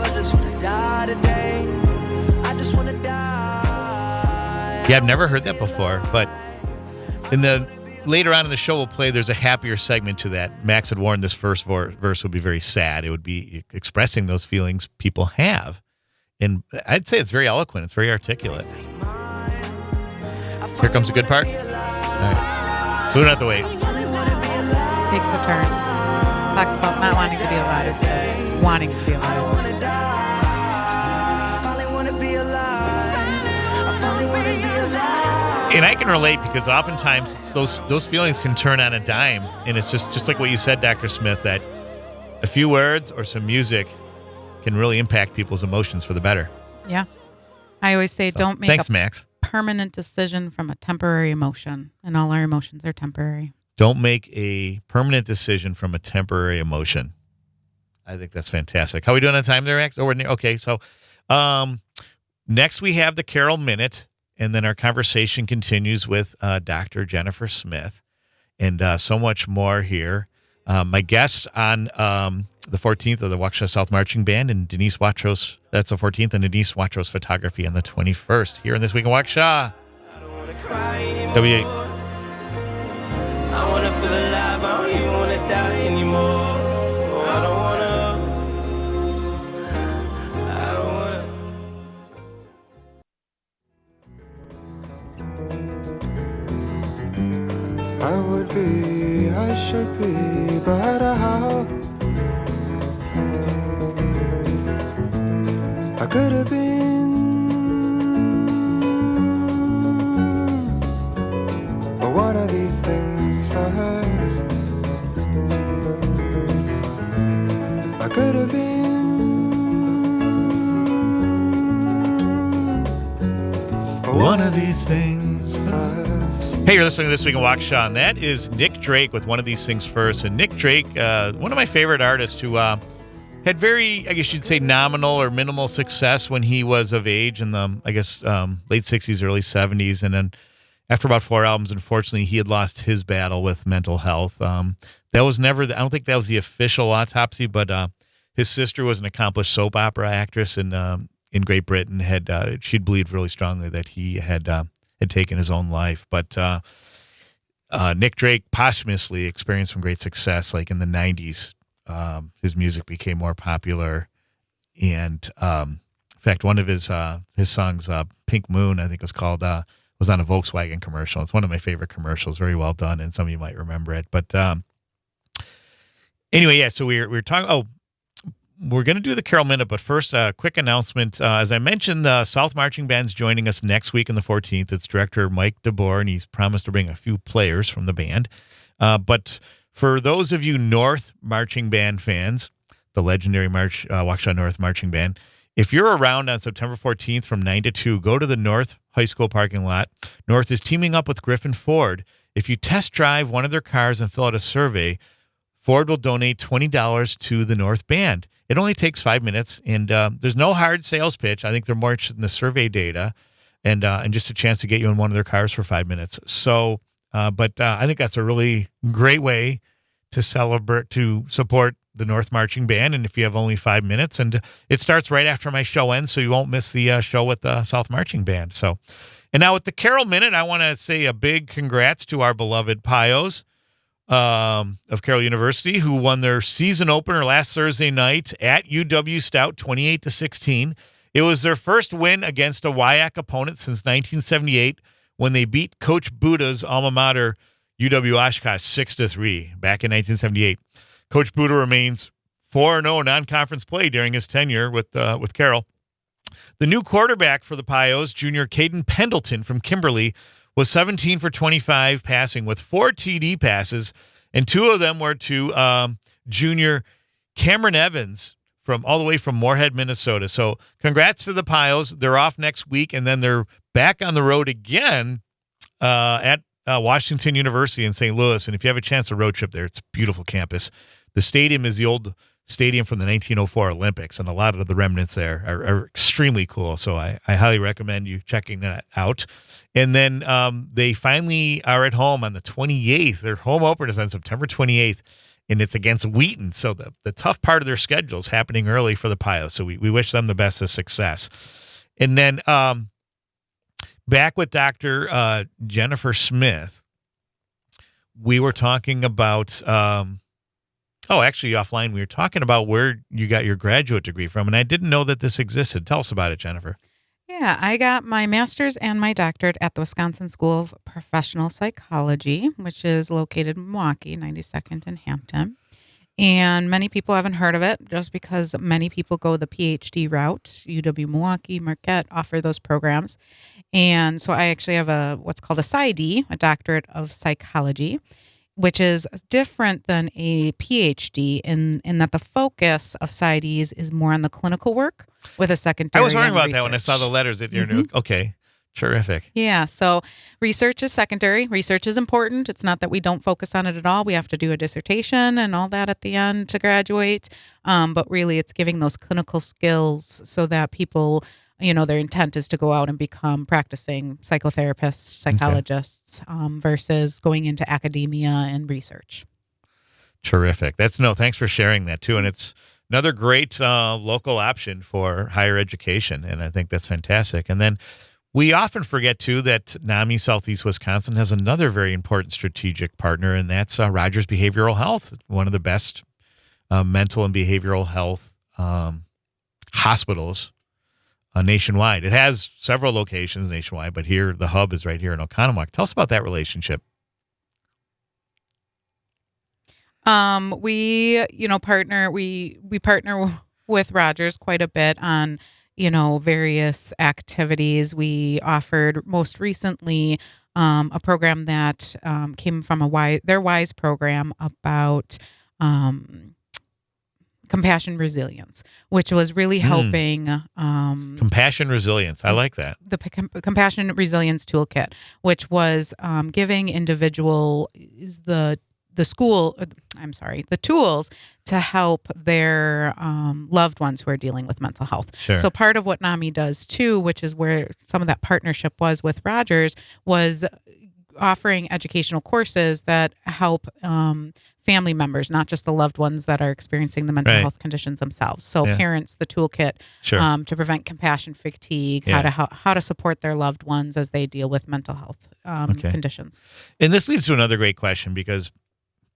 I just wanna die today. I just wanna die. Yeah, I've never heard that before, but later on in the show we'll play, there's a happier segment to that. Max had warned this first verse would be very sad. It would be expressing those feelings people have. And I'd say it's very eloquent. It's very articulate. Here comes the good part. All right. So we don't have to wait. Takes a turn. Talks about not wanting to be alive, wanting to be alive. And I can relate because oftentimes it's those feelings can turn on a dime. And it's just like what you said, Dr. Smith, that a few words or some music can really impact people's emotions for the better. Yeah. I always say don't make Max. Permanent decision from a temporary emotion. And all our emotions are temporary. Don't make a permanent decision from a temporary emotion. I think that's fantastic. How are we doing on time there, Max? Okay, so next we have the Carol Minute, and then our conversation continues with Dr. Jennifer Smith, and so much more here. My guests on the 14th of the Waukesha South Marching Band, and Denise Watros, that's the 14th, and Denise Watros Photography on the 21st, here in This Week in Waukesha. W8. I wanna feel alive, I don't even wanna die anymore. I don't wanna. I would be, I should be, but how? I could have been, but one of these things first. I could have been, but one of these things first. Hey, you're listening to This Week in Waukesha, and that is Nick Drake with One of These Things First. And Nick Drake, one of my favorite artists who had very, I guess you'd say, nominal or minimal success when he was of age in the, late 60s, early 70s. And then after about 4 albums, unfortunately, he had lost his battle with mental health. That was never, I don't think that was the official autopsy, but his sister was an accomplished soap opera actress in Great Britain. She'd believed really strongly that he had taken his own life. But Nick Drake posthumously experienced some great success, like in the 90s. His music became more popular, and In fact, one of his songs, Pink Moon, I think it was called, was on a Volkswagen commercial. It's one of my favorite commercials. Very well done, and some of you might remember it. But anyway, yeah, so we're talking, we're going to do the Carol Minute, but first, a quick announcement. As I mentioned, the South Marching Band's joining us next week on the 14th. It's Director Mike DeBoer, and he's promised to bring a few players from the band. But for those of you North Marching Band fans, the legendary Waukesha North Marching Band, if you're around on September 14th from 9 to 2, go to the North High School parking lot. North is teaming up with Griffin Ford. If you test drive one of their cars and fill out a survey, Ford will donate $20 to the North Band. It only takes 5 minutes, and there's no hard sales pitch. I think they're more interested in the survey data and just a chance to get you in one of their cars for 5 minutes. So, but I think that's a really great way to support the North Marching Band. And if you have only 5 minutes, and it starts right after my show ends, so you won't miss the show with the South Marching Band. So, and now with the Carol Minute, I want to say a big congrats to our beloved Pios of Carroll University, who won their season opener last Thursday night at UW Stout, 28-16. It was their first win against a WIAC opponent since 1978, when they beat Coach Buda's alma mater, UW Oshkosh, 6-3 back in 1978. Coach Buda remains 4-0 non-conference play during his tenure with Carroll. The new quarterback for the Pios, junior Caden Pendleton from Kimberly, was 17 for 25 passing with 4 TD passes, and 2 of them were to junior Cameron Evans all the way from Moorhead, Minnesota. So congrats to the Pios. They're off next week, and then they're back on the road again at Washington University in St. Louis. And if you have a chance to road trip there, it's a beautiful campus. The stadium is the old stadium from the 1904 Olympics, and a lot of the remnants there are extremely cool. So I highly recommend you checking that out. And then they finally are at home on the 28th. Their home opener is on September 28th, and it's against Wheaton. So the tough part of their schedule is happening early for the Pios. So we wish them the best of success. And then back with Dr. Jennifer Smith, we were talking about actually offline, we were talking about where you got your graduate degree from, and I didn't know that this existed. Tell us about it, Jennifer. Yeah, I got my master's and my doctorate at the Wisconsin School of Professional Psychology, which is located in Milwaukee, 92nd and Hampton. And many people haven't heard of it just because many people go the PhD route. UW Milwaukee, Marquette offer those programs. And so I actually have what's called a PsyD, a doctorate of psychology, which is different than a PhD in that the focus of PsyDs is more on the clinical work with a secondary. I was wondering about research. that when I saw the letters at your new. Okay, terrific. Yeah, so research is secondary. Research is important. It's not that we don't focus on it at all. We have to do a dissertation and all that at the end to graduate. But really, it's giving those clinical skills so that people, their intent is to go out and become practicing psychotherapists, psychologists, versus going into academia and research. Terrific. Thanks for sharing that too. And it's another great local option for higher education. And I think that's fantastic. And then we often forget too that NAMI Southeast Wisconsin has another very important strategic partner, and that's Rogers Behavioral Health, one of the best mental and behavioral health hospitals nationwide. It has several locations nationwide, but here the hub is right here in Oconomowoc. Tell us about that relationship. We partner with Rogers quite a bit on various activities. We offered most recently a program that came from their WISE program about compassion resilience, which was really helping. Compassion resilience. I like that. The compassion resilience toolkit, which was giving individuals the tools to help their loved ones who are dealing with mental health. Sure. So part of what NAMI does too, which is where some of that partnership was with Rogers, was offering educational courses that help family members, not just the loved ones that are experiencing the mental health conditions themselves. So parents, the toolkit to prevent compassion fatigue, how to support their loved ones as they deal with mental health conditions. And this leads to another great question, because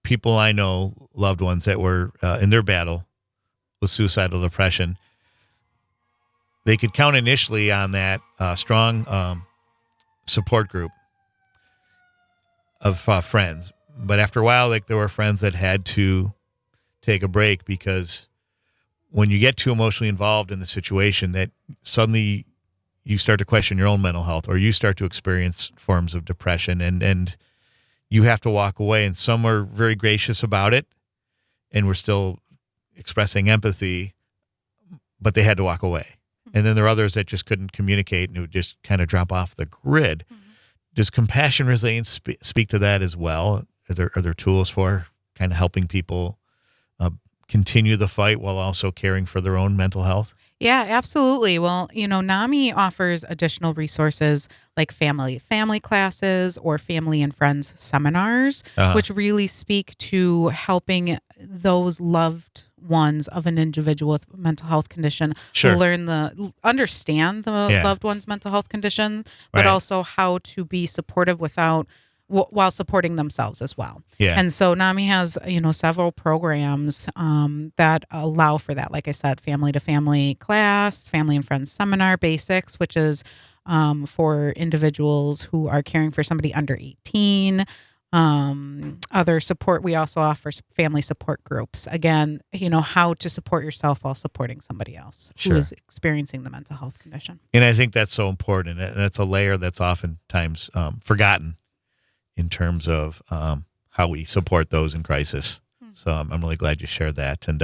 people I know, loved ones that were in their battle with suicidal depression, they could count initially on that strong support group of friends. But after a while, like there were friends that had to take a break because when you get too emotionally involved in the situation, that suddenly you start to question your own mental health, or you start to experience forms of depression, and you have to walk away. And some are very gracious about it and were still expressing empathy, but they had to walk away. And then there are others that just couldn't communicate and would just kind of drop off the grid. Mm-hmm. Does compassion resilience speak to that as well? Are there tools for kind of helping people continue the fight while also caring for their own mental health? Yeah, absolutely. Well, NAMI offers additional resources like family classes or family and friends seminars, which really speak to helping those loved ones of an individual with mental health condition understand the loved one's mental health condition, but also how to be supportive while supporting themselves as well. Yeah. And so NAMI has, several programs that allow for that. Like I said, family to family class, family and friends seminar basics, which is for individuals who are caring for somebody under 18. Other support, we also offer family support groups. Again, how to support yourself while supporting somebody else who is experiencing the mental health condition. And I think that's so important. And it's a layer that's oftentimes forgotten in terms of how we support those in crisis. So I'm really glad you shared that. And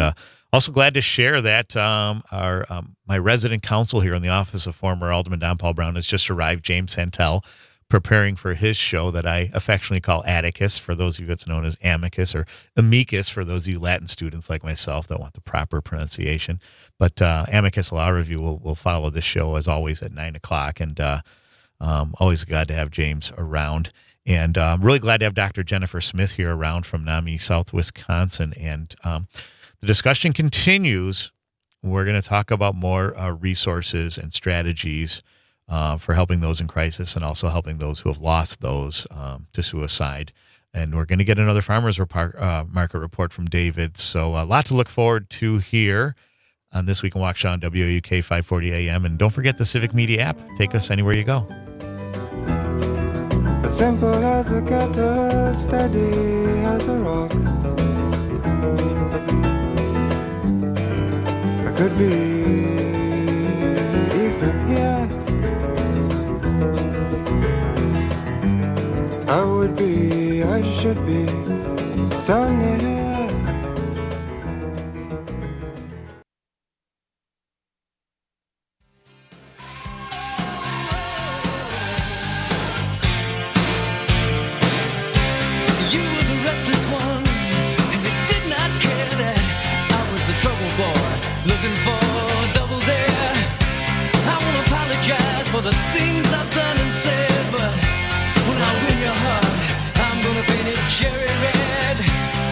also glad to share that my resident counsel here in the office of former Alderman Don Paul Brown has just arrived, James Santel, preparing for his show that I affectionately call Atticus, for those of you that's known as Amicus, or Amicus for those of you Latin students like myself that want the proper pronunciation. But Amicus Law Review will follow this show as always at 9 o'clock. And always glad to have James around. And I'm really glad to have Dr. Jennifer Smith here around from NAMI Southeast Wisconsin. And the discussion continues. We're going to talk about more resources and strategies for helping those in crisis and also helping those who have lost those to suicide. And we're going to get another farmers market report from David. So a lot to look forward to here on This Week in Waukesha on WAUK 540 AM. And don't forget the Civic Media app. Take us anywhere you go. As simple as a gutter, steady as a rock. I could be from here. I would be, I should be so near. Looking for double dare. I wanna apologize for the things I've done and said, but when I win your heart, I'm gonna paint it cherry red.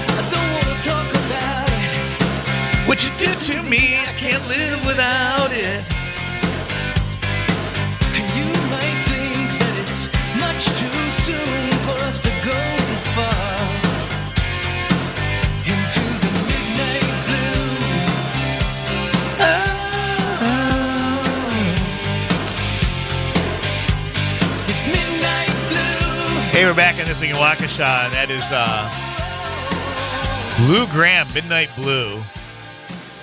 I don't wanna talk about it. What you do to me, I can't live without it. And you might think that it's much too soon for us to go this far. Hey, we're back on This Week in Waukesha, and that is Lou Graham, Midnight Blue.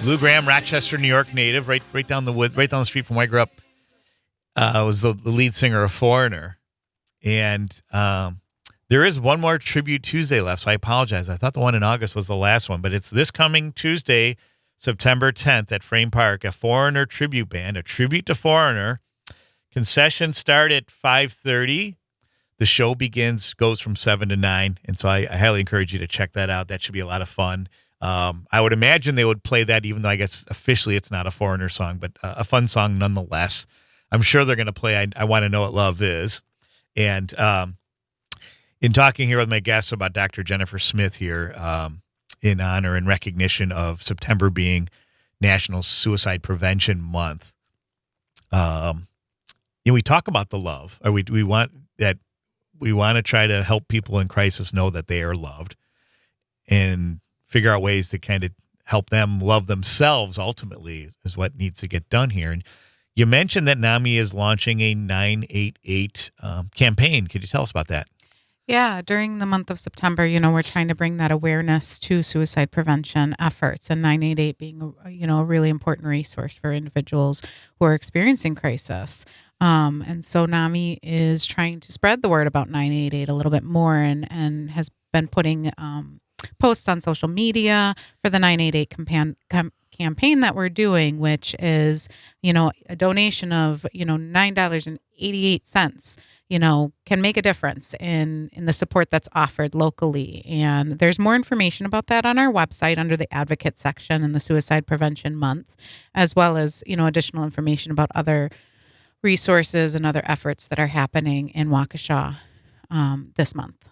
Lou Graham, Rochester, New York native, right down the street from where I grew up. Was the lead singer of Foreigner, and there is one more Tribute Tuesday left. So I apologize. I thought the one in August was the last one, but it's this coming Tuesday, September 10th at Frame Park, a Foreigner tribute band, a tribute to Foreigner. Concessions start at 5:30. The show goes from 7 to 9, and so I highly encourage you to check that out. That should be a lot of fun. I would imagine they would play that, even though I guess officially it's not a Foreigner song, but a fun song nonetheless. I'm sure they're going to play I Want to Know What Love Is. And in talking here with my guests about Dr. Jennifer Smith here, in honor and recognition of September being National Suicide Prevention Month, we talk about the love. Or we want to try to help people in crisis know that they are loved and figure out ways to kind of help them love themselves ultimately is what needs to get done here. And You mentioned that NAMI is launching a 988 campaign. Could you tell us about that? Yeah, during the month of September, we're trying to bring that awareness to suicide prevention efforts, and 988 being, a really important resource for individuals who are experiencing crisis. And so NAMI is trying to spread the word about 988 a little bit more, and has been putting posts on social media for the 988 campaign that we're doing, which is, a donation of, $9.88. Can make a difference in the support that's offered locally. And there's more information about that on our website under the advocate section in the Suicide Prevention Month, as well as, additional information about other resources and other efforts that are happening in Waukesha this month.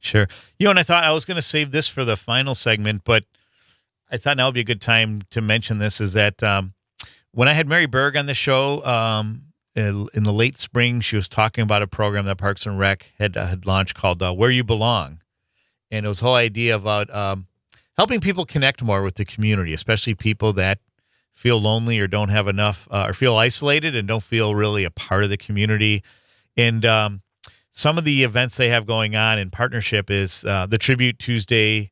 Sure. And I thought I was going to save this for the final segment, but I thought now would be a good time to mention this, is that when I had Mary Berg on the show, in the late spring, she was talking about a program that Parks and Rec had launched called Where You Belong. And it was the whole idea about helping people connect more with the community, especially people that feel lonely or don't have enough, or feel isolated and don't feel really a part of the community. And some of the events they have going on in partnership is the Tribute Tuesday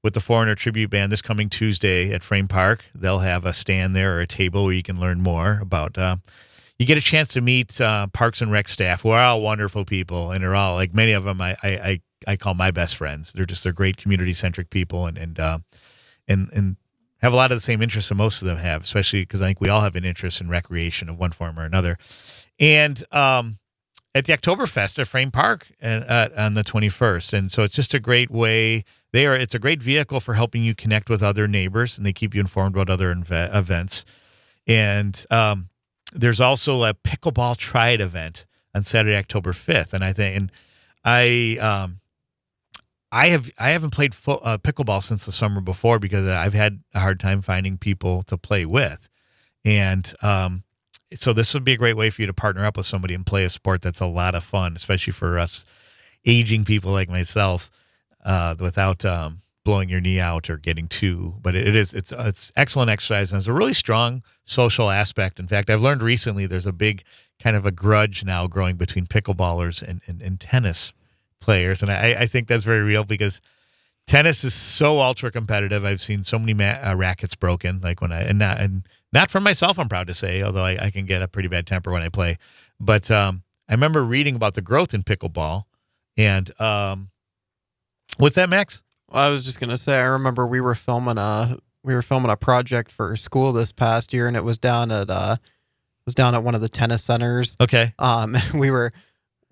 with the Foreigner Tribute Band this coming Tuesday at Frame Park. They'll have a stand there or a table where you can learn more about. You get a chance to meet Parks and Rec staff, who are all wonderful people, and they're all, like, many of them I call my best friends. They're great community centric people, and have a lot of the same interests that most of them have, especially because I think we all have an interest in recreation of one form or another. And at the Oktoberfest at Frame Park on the 21st, and so it's just a great way. It's a great vehicle for helping you connect with other neighbors, and they keep you informed about other events. And there's also a pickleball triad event on Saturday, October 5th. And I haven't played pickleball since the summer before, because I've had a hard time finding people to play with. And so this would be a great way for you to partner up with somebody and play a sport that's a lot of fun, especially for us aging people like myself, without blowing your knee out or getting too. But it's excellent exercise, and it's a really strong social aspect. In fact, I've learned recently there's a big kind of a grudge now growing between pickleballers and tennis players, and I think that's very real, because tennis is so ultra competitive. I've seen so many rackets broken, like and not for myself, I'm proud to say, although I can get a pretty bad temper when I play. But I remember reading about the growth in pickleball, and what's that, Max? Well, I was just gonna say, I remember we were filming a project for school this past year, and it was down at one of the tennis centers. Okay.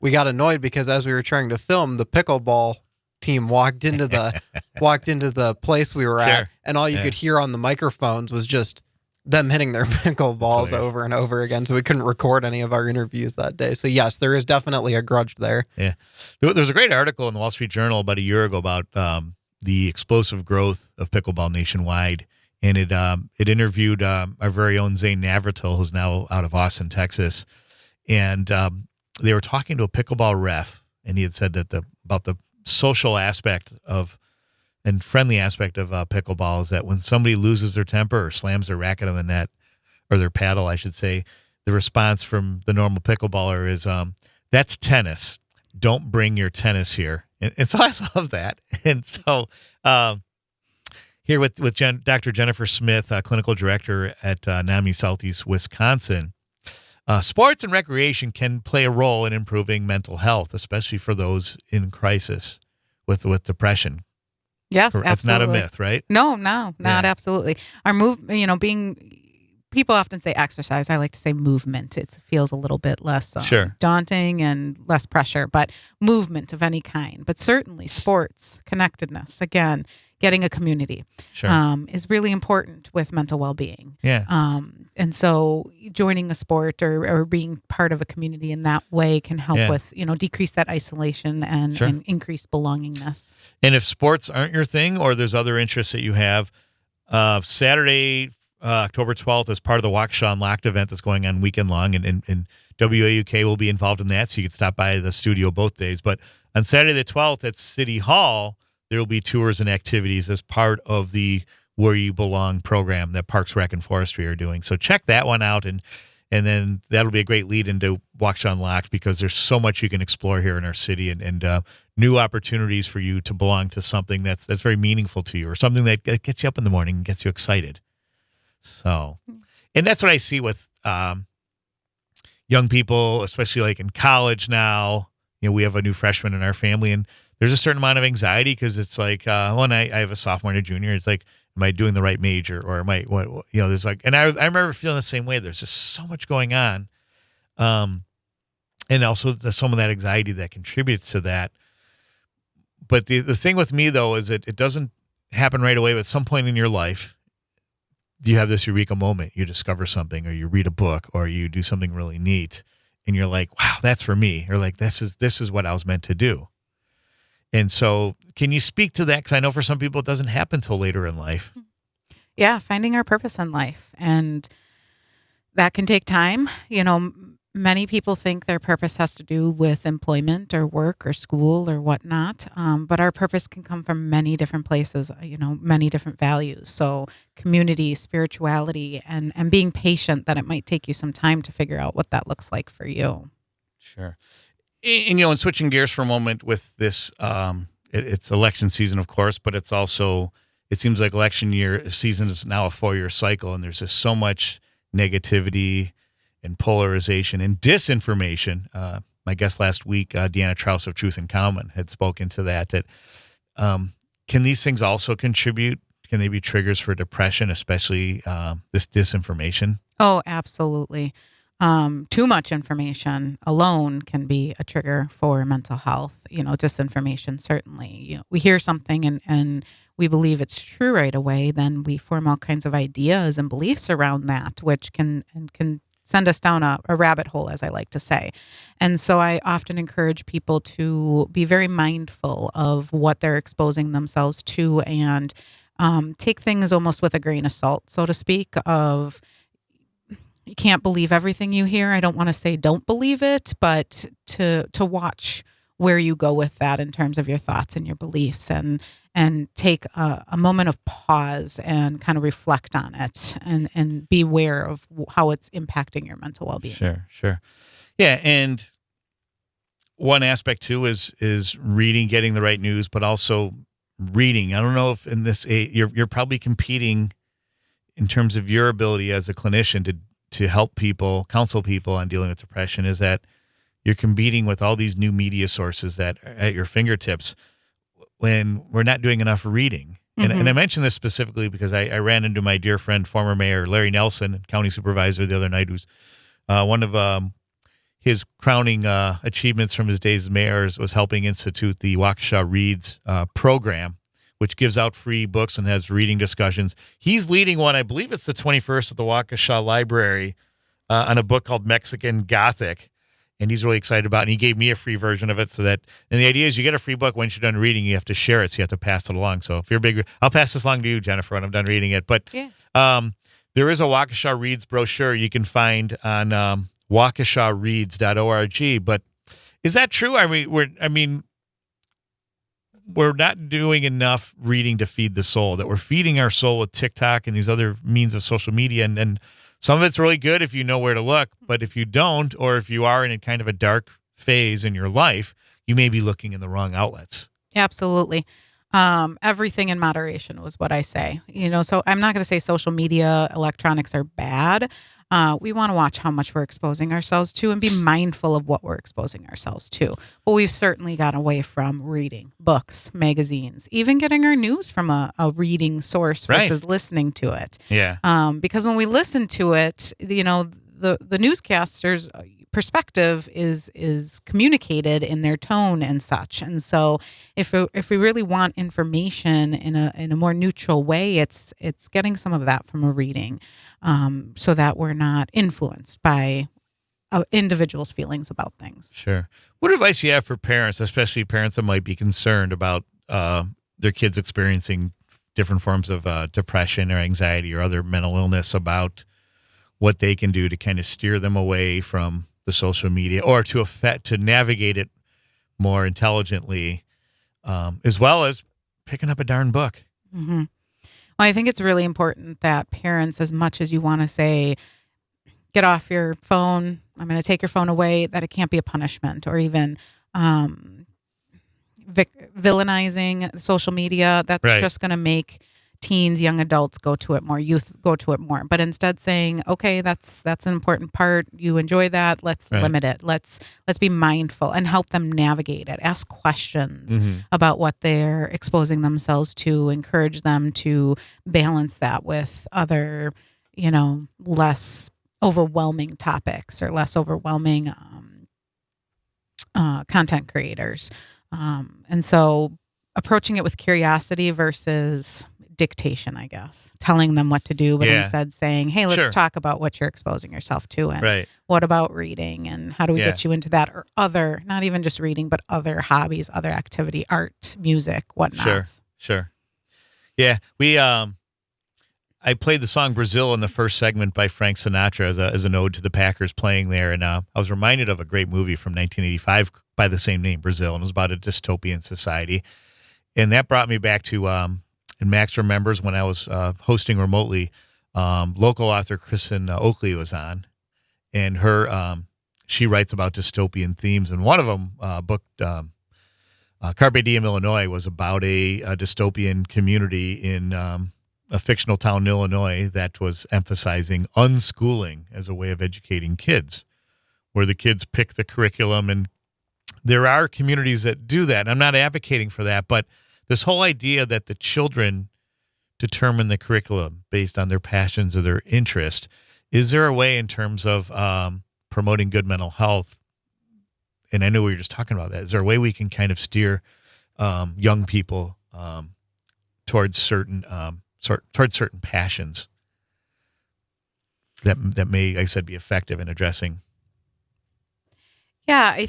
We got annoyed because as we were trying to film, the pickleball team walked into the place we were at, and all you could hear on the microphones was just them hitting their pickleballs over and over again. So we couldn't record any of our interviews that day. So yes, there is definitely a grudge there. Yeah. There was a great article in the Wall Street Journal about a year ago about the explosive growth of pickleball nationwide. And it interviewed our very own Zane Navratil, who's now out of Austin, Texas. And they were talking to a pickleball ref, and he had said that about the social aspect of and friendly aspect of pickleball is that when somebody loses their temper or slams their racket on the net, or their paddle, I should say, the response from the normal pickleballer is, that's tennis. Don't bring your tennis here. And so I love that. And so here with Dr. Jennifer Smith, clinical director at NAMI Southeast Wisconsin, sports and recreation can play a role in improving mental health, especially for those in crisis with depression. Yes, That's absolutely. not a myth, right? No, not absolutely. Our people often say exercise. I like to say movement. It feels a little bit less daunting and less pressure, but movement of any kind. But certainly sports, connectedness, again, getting a community is really important with mental well-being. Yeah. And so joining a sport or being part of a community in that way can help with, decrease that isolation and increase belongingness. And if sports aren't your thing, or there's other interests that you have, Saturday, October 12th, is part of the Waukesha Unlocked event that's going on weekend long, and WAUK will be involved in that, so you can stop by the studio both days. But on Saturday the 12th at City Hall, there will be tours and activities as part of the Where You Belong program that Parks, Rec, and Forestry are doing. So check that one out, and then that'll be a great lead into Waukesha Unlocked, because there's so much you can explore here in our city, and new opportunities for you to belong to something that's very meaningful to you, or something that gets you up in the morning and gets you excited. So, and that's what I see with young people, especially like in college now. We have a new freshman in our family, and there's a certain amount of anxiety because it's like, when I have a sophomore and a junior, it's like, am I doing the right major, or am I, what, there's like, and I remember feeling the same way. There's just so much going on. And also some of that anxiety that contributes to that. But the thing with me, though, is it doesn't happen right away. But at some point in your life, you have this eureka moment. You discover something, or you read a book, or you do something really neat, and you're like, wow, that's for me. Or like, this is what I was meant to do. And so can you speak to that? Because I know for some people it doesn't happen till later in life. Yeah, finding our purpose in life. And that can take time. Many people think their purpose has to do with employment or work or school or whatnot. But our purpose can come from many different places, many different values. So community, spirituality, and being patient, that it might take you some time to figure out what that looks like for you. Sure. And, switching gears for a moment with this, it's election season, of course, but it's also, it seems like election year season is now a 4-year cycle, and there's just so much negativity and polarization and disinformation. My guest last week, Deanna Trouse of Truth in Common, had spoken to that can these things also contribute? Can they be triggers for depression, especially this disinformation? Oh, absolutely. Too much information alone can be a trigger for mental health. Disinformation, certainly. We hear something and we believe it's true right away, then we form all kinds of ideas and beliefs around that, which can send us down a rabbit hole, as I like to say. And so I often encourage people to be very mindful of what they're exposing themselves to, and take things almost with a grain of salt, so to speak, of you can't believe everything you hear. I don't want to say don't believe it, but to watch where you go with that in terms of your thoughts and your beliefs, and take a moment of pause and kind of reflect on it, and be aware of how it's impacting your mental well-being. Sure. Yeah, and one aspect too is reading, getting the right news, but also reading. I don't know if in this you're probably competing in terms of your ability as a clinician to help people, counsel people on dealing with depression, is that you're competing with all these new media sources that are at your fingertips when we're not doing enough reading. And I mention this specifically because I ran into my dear friend, former Mayor Larry Nelson, county supervisor, the other night, who's one of his crowning achievements from his days as mayor was helping institute the Waukesha Reads program, which gives out free books and has reading discussions. He's leading one, I believe it's the 21st at the Waukesha Library, on a book called Mexican Gothic. And he's really excited about it. And he gave me a free version of it and the idea is you get a free book. Once you're done reading, you have to share it. So you have to pass it along. So if you're big, I'll pass this along to you, Jennifer, when I'm done reading it. But there is a Waukesha Reads brochure you can find on waukeshareads.org. But is that true? We're not doing enough reading to feed the soul, that we're feeding our soul with TikTok and these other means of social media. And some of it's really good if you know where to look, but if you don't, or if you are in a kind of a dark phase in your life, you may be looking in the wrong outlets. Absolutely. Everything in moderation was what I say. So I'm not going to say social media, electronics are bad. We want to watch how much we're exposing ourselves to and be mindful of what we're exposing ourselves to. But we've certainly got away from reading books, magazines, even getting our news from a reading source versus listening to it. Yeah. Because when we listen to it, the newscasters' perspective is communicated in their tone and such. And so if we really want information in a more neutral way, it's getting some of that from a reading, so that we're not influenced by individuals' feelings about things. Sure. What advice do you have for parents, especially parents that might be concerned about their kids experiencing different forms of depression or anxiety or other mental illness, about what they can do to kind of steer them away from the social media, or to navigate it more intelligently, as well as picking up a darn book? Mm-hmm. Well, I think it's really important that parents, as much as you want to say, get off your phone, I'm going to take your phone away, that it can't be a punishment, or even villainizing social media. That's Right. just going to make teens, young adults go to it more, youth go to it more. But instead saying, okay, that's an important part. You enjoy that. Let's Right. limit it. Let's be mindful and help them navigate it. Ask questions about what they're exposing themselves to, encourage them to balance that with other, less overwhelming topics or less overwhelming content creators. And so approaching it with curiosity versus dictation, I guess, telling them what to do, but instead saying, hey, let's Sure. talk about what you're exposing yourself to. And Right. what about reading, and how do we Yeah. get you into that, or other, not even just reading, but other hobbies, other activity, art, music, whatnot. Sure. Yeah. I played the song Brazil in the first segment by Frank Sinatra as an ode to the Packers playing there. And I was reminded of a great movie from 1985 by the same name, Brazil, and it was about a dystopian society. And that brought me back to, and Max remembers when I was hosting remotely, local author Kristen Oakley was on, and she writes about dystopian themes. And one of them, booked Carpe Diem, Illinois, was about a dystopian community in a fictional town in Illinois that was emphasizing unschooling as a way of educating kids, where the kids pick the curriculum. And there are communities that do that. I'm not advocating for that, but this whole idea that the children determine the curriculum based on their passions or their interest, is there a way in terms of promoting good mental health? And I know we were just talking about that. Is there a way we can kind of steer young people towards certain passions that may, like I said, be effective in addressing? Yeah, I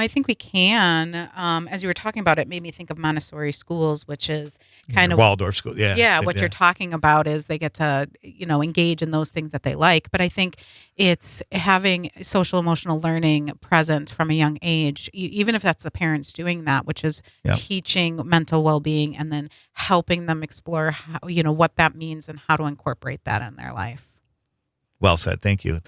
think we can. As you were talking about, it made me think of Montessori schools, which is kind of Waldorf school. Yeah. what you're talking about is they get to, engage in those things that they like. But I think it's having social emotional learning present from a young age, even if that's the parents doing that, which is teaching mental well-being and then helping them explore how, what that means and how to incorporate that in their life. Well said. Thank you.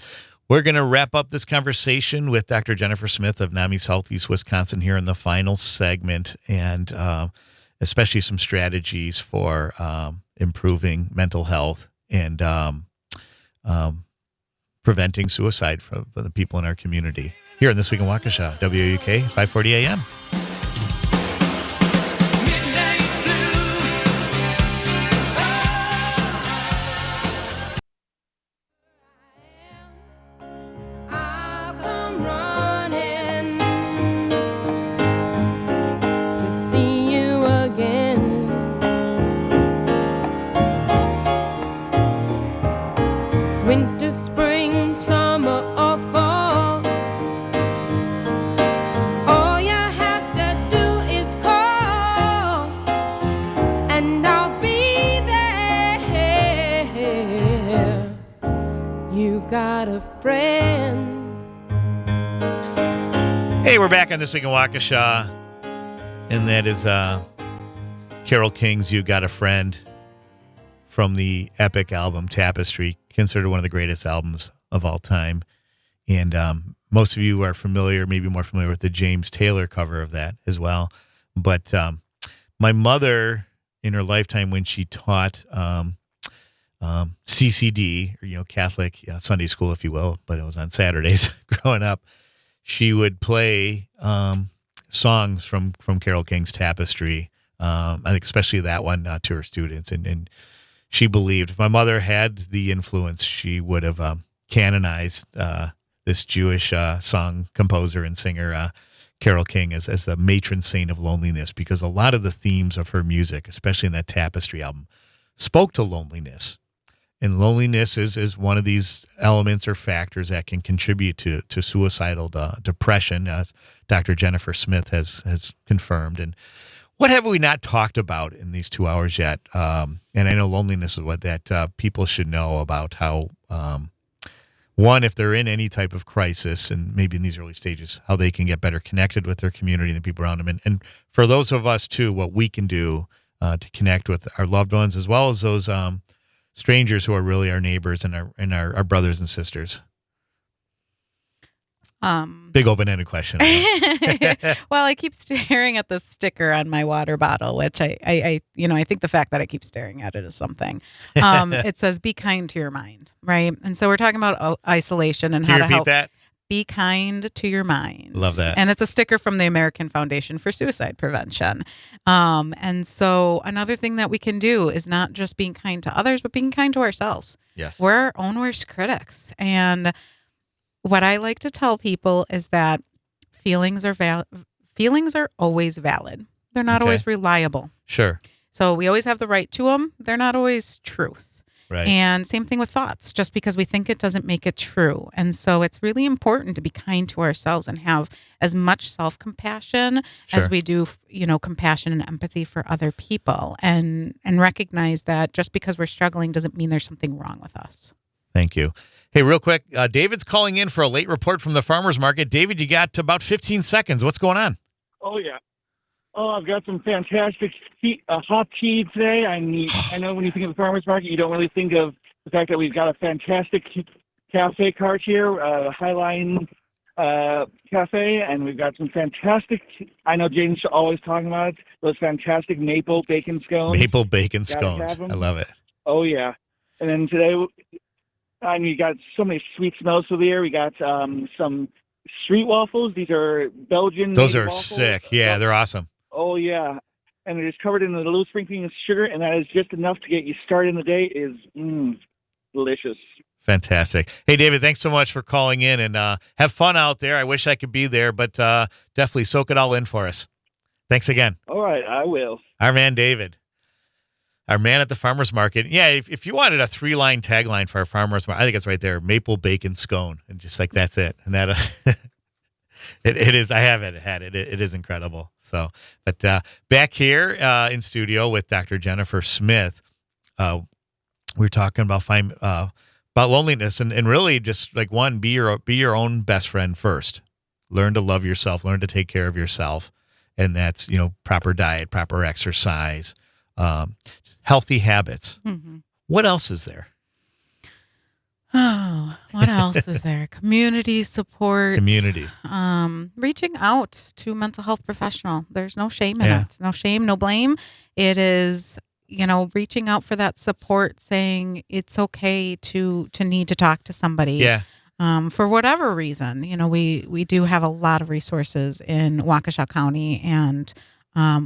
We're going to wrap up this conversation with Dr. Jennifer Smith of NAMI Southeast Wisconsin here in the final segment, and especially some strategies for improving mental health and preventing suicide for the people in our community. Here in This Week in Waukesha, WUK 540 AM. I'll come running to see you again. Winter, spring, summer, or fall, all you have to do is call, and I'll be there. You've got a friend. Hey, we're back on This Week in Waukesha, and that is Carole King's You Got a Friend from the epic album Tapestry, considered one of the greatest albums of all time. And most of you are familiar, maybe more familiar with the James Taylor cover of that as well. But my mother, in her lifetime, when she taught CCD, or Catholic Sunday school, if you will, but it was on Saturdays growing up, she would play songs from Carole King's Tapestry. I think especially that one to her students, and she believed if my mother had the influence, she would have canonized this Jewish song composer and singer Carole King as the matron saint of loneliness, because a lot of the themes of her music, especially in that Tapestry album, spoke to loneliness. And loneliness is one of these elements or factors that can contribute to suicidal depression, as Dr. Jennifer Smith has confirmed. And what have we not talked about in these 2 hours yet? And I know loneliness is what that people should know about how, one, if they're in any type of crisis, and maybe in these early stages, how they can get better connected with their community and the people around them. And for those of us, too, what we can do to connect with our loved ones as well as those strangers who are really our neighbors and our brothers and sisters? Big open-ended question. Well, I keep staring at the sticker on my water bottle, which I think the fact that I keep staring at it is something. It says, "Be kind to your mind," right? And so we're talking about isolation and Can how you to repeat help. that? Be kind to your mind. Love that. And it's a sticker from the American Foundation for Suicide Prevention. And so another thing that we can do is not just being kind to others, but being kind to ourselves. Yes. We're our own worst critics. And what I like to tell people is that feelings are always valid. They're not Okay. always reliable. Sure. So we always have the right to them. They're not always truth. Right. And same thing with thoughts. Just because we think it doesn't make it true. And so it's really important to be kind to ourselves and have as much self-compassion Sure. as we do, compassion and empathy for other people, and recognize that just because we're struggling doesn't mean there's something wrong with us. Thank you. Hey, real quick, David's calling in for a late report from the farmers market. David, you got about 15 seconds. What's going on? Oh, yeah. Oh, I've got some fantastic hot tea today. I know when you think of the farmers market, you don't really think of the fact that we've got a fantastic cafe cart here, Highline Cafe, and we've got some fantastic, I know James always talking about it, those fantastic maple bacon scones. Maple bacon Gotta scones. have 'em. I love it. Oh, yeah. And then today, you got so many sweet smells over here. We got some street waffles. These are Belgian. Those made are waffles. sick. Yeah, they're awesome. Oh, yeah. And they're just covered in a little sprinkling of sugar, and that is just enough to get you started in the day. Is delicious. Fantastic. Hey, David, thanks so much for calling in, and have fun out there. I wish I could be there, but definitely soak it all in for us. Thanks again. All right, I will. Our man, David. Our man at the farmer's market. Yeah, if you wanted a 3-line tagline for our farmer's market, I think it's right there, maple bacon scone. And just like, that's it. And that it is. I haven't had it. It is incredible. So, but back here in studio with Dr. Jennifer Smith, we're talking about loneliness and really just like be your own best friend first. Learn to love yourself. Learn to take care of yourself, and that's proper diet, proper exercise, just healthy habits. Mm-hmm. What else is there? Oh, what else is there? Community support. Community. Reaching out to a mental health professional. There's no shame in Yeah. it. No shame, no blame. It is, reaching out for that support, saying it's okay to need to talk to somebody. Yeah. For whatever reason. We do have a lot of resources in Waukesha County and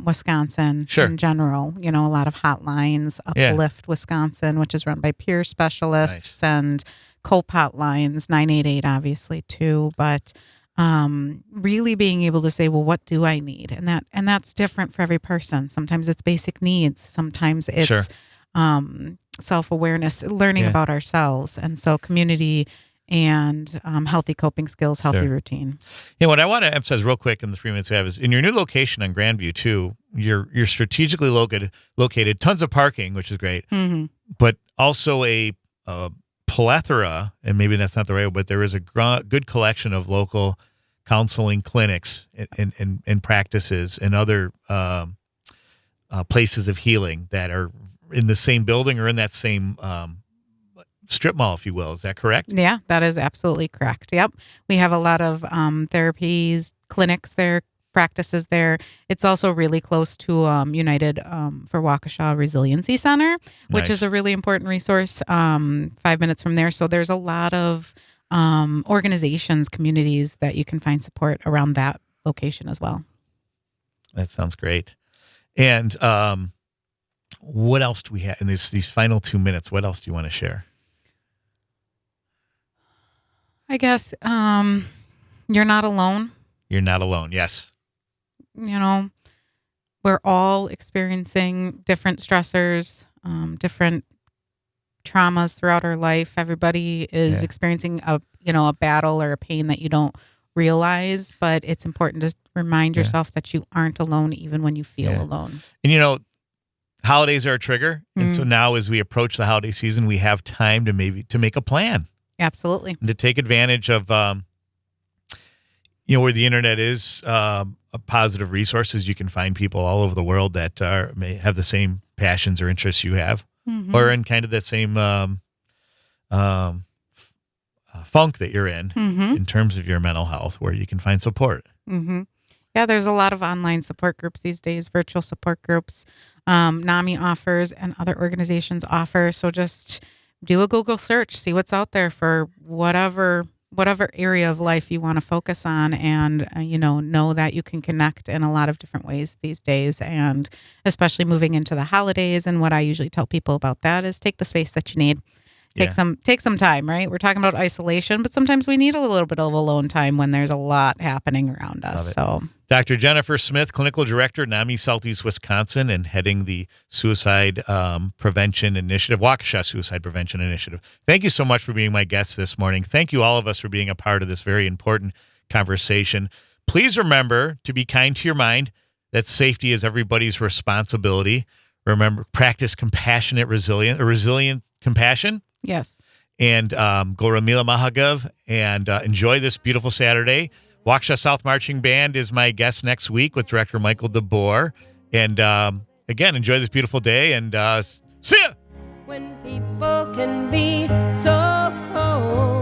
Wisconsin Sure. in general. A lot of hotlines, Yeah. Uplift Wisconsin, which is run by peer specialists, Nice. and COPE hotlines, 988 obviously too. But really being able to say, well, what do I need? And that's different for every person. Sometimes it's basic needs. Sometimes it's Sure. self-awareness, learning Yeah. about ourselves. And so community and healthy coping skills, healthy Sure. routine. What I want to emphasize real quick in the 3 minutes we have is in your new location on Grandview too, you're strategically located, tons of parking, which is great, Mm-hmm. but also a plethora, and maybe that's not the right word, but there is a good collection of local counseling clinics and practices and other places of healing that are in the same building or in that same strip mall, if you will. Is that correct? Yeah, that is absolutely correct. Yep. We have a lot of therapies, clinics there, practices there. It's also really close to United for Waukesha Resiliency Center, which Nice. is a really important resource 5 minutes from there. So there's a lot of organizations, communities that you can find support around that location as well. That sounds great. And what else do we have in these final 2 minutes? What else do you want to share? I guess you're not alone. You're not alone. Yes. We're all experiencing different stressors, different traumas throughout our life. Everybody is Yeah. experiencing a battle or a pain that you don't realize, but it's important to remind Yeah. yourself that you aren't alone even when you feel Yeah. alone. And holidays are a trigger. And so Mm. now as we approach the holiday season, we have time to make a plan Absolutely. and to take advantage of, where the internet is a positive resources, you can find people all over the world that may have the same passions or interests you have, or in kind of that same funk that you're in terms of your mental health, where you can find support. Yeah, there's a lot of online support groups these days, virtual support groups. NAMI offers and other organizations offer. So just do a Google search, see what's out there for whatever area of life you want to focus on, and know that you can connect in a lot of different ways these days, and especially moving into the holidays. And what I usually tell people about that is take the space that you need. Take some time, right? We're talking about isolation, but sometimes we need a little bit of alone time when there's a lot happening around us. So, Dr. Jennifer Smith, Clinical Director, NAMI Southeast Wisconsin, and heading the Suicide Prevention Initiative, Waukesha Suicide Prevention Initiative. Thank you so much for being my guest this morning. Thank you, all of us, for being a part of this very important conversation. Please remember to be kind to your mind, that safety is everybody's responsibility. Remember, practice resilient compassion. Yes. And go Ramila Mahagav and enjoy this beautiful Saturday. Waukesha South Marching Band is my guest next week with Director Michael DeBoer. And again, enjoy this beautiful day and see ya! When people can be so cold.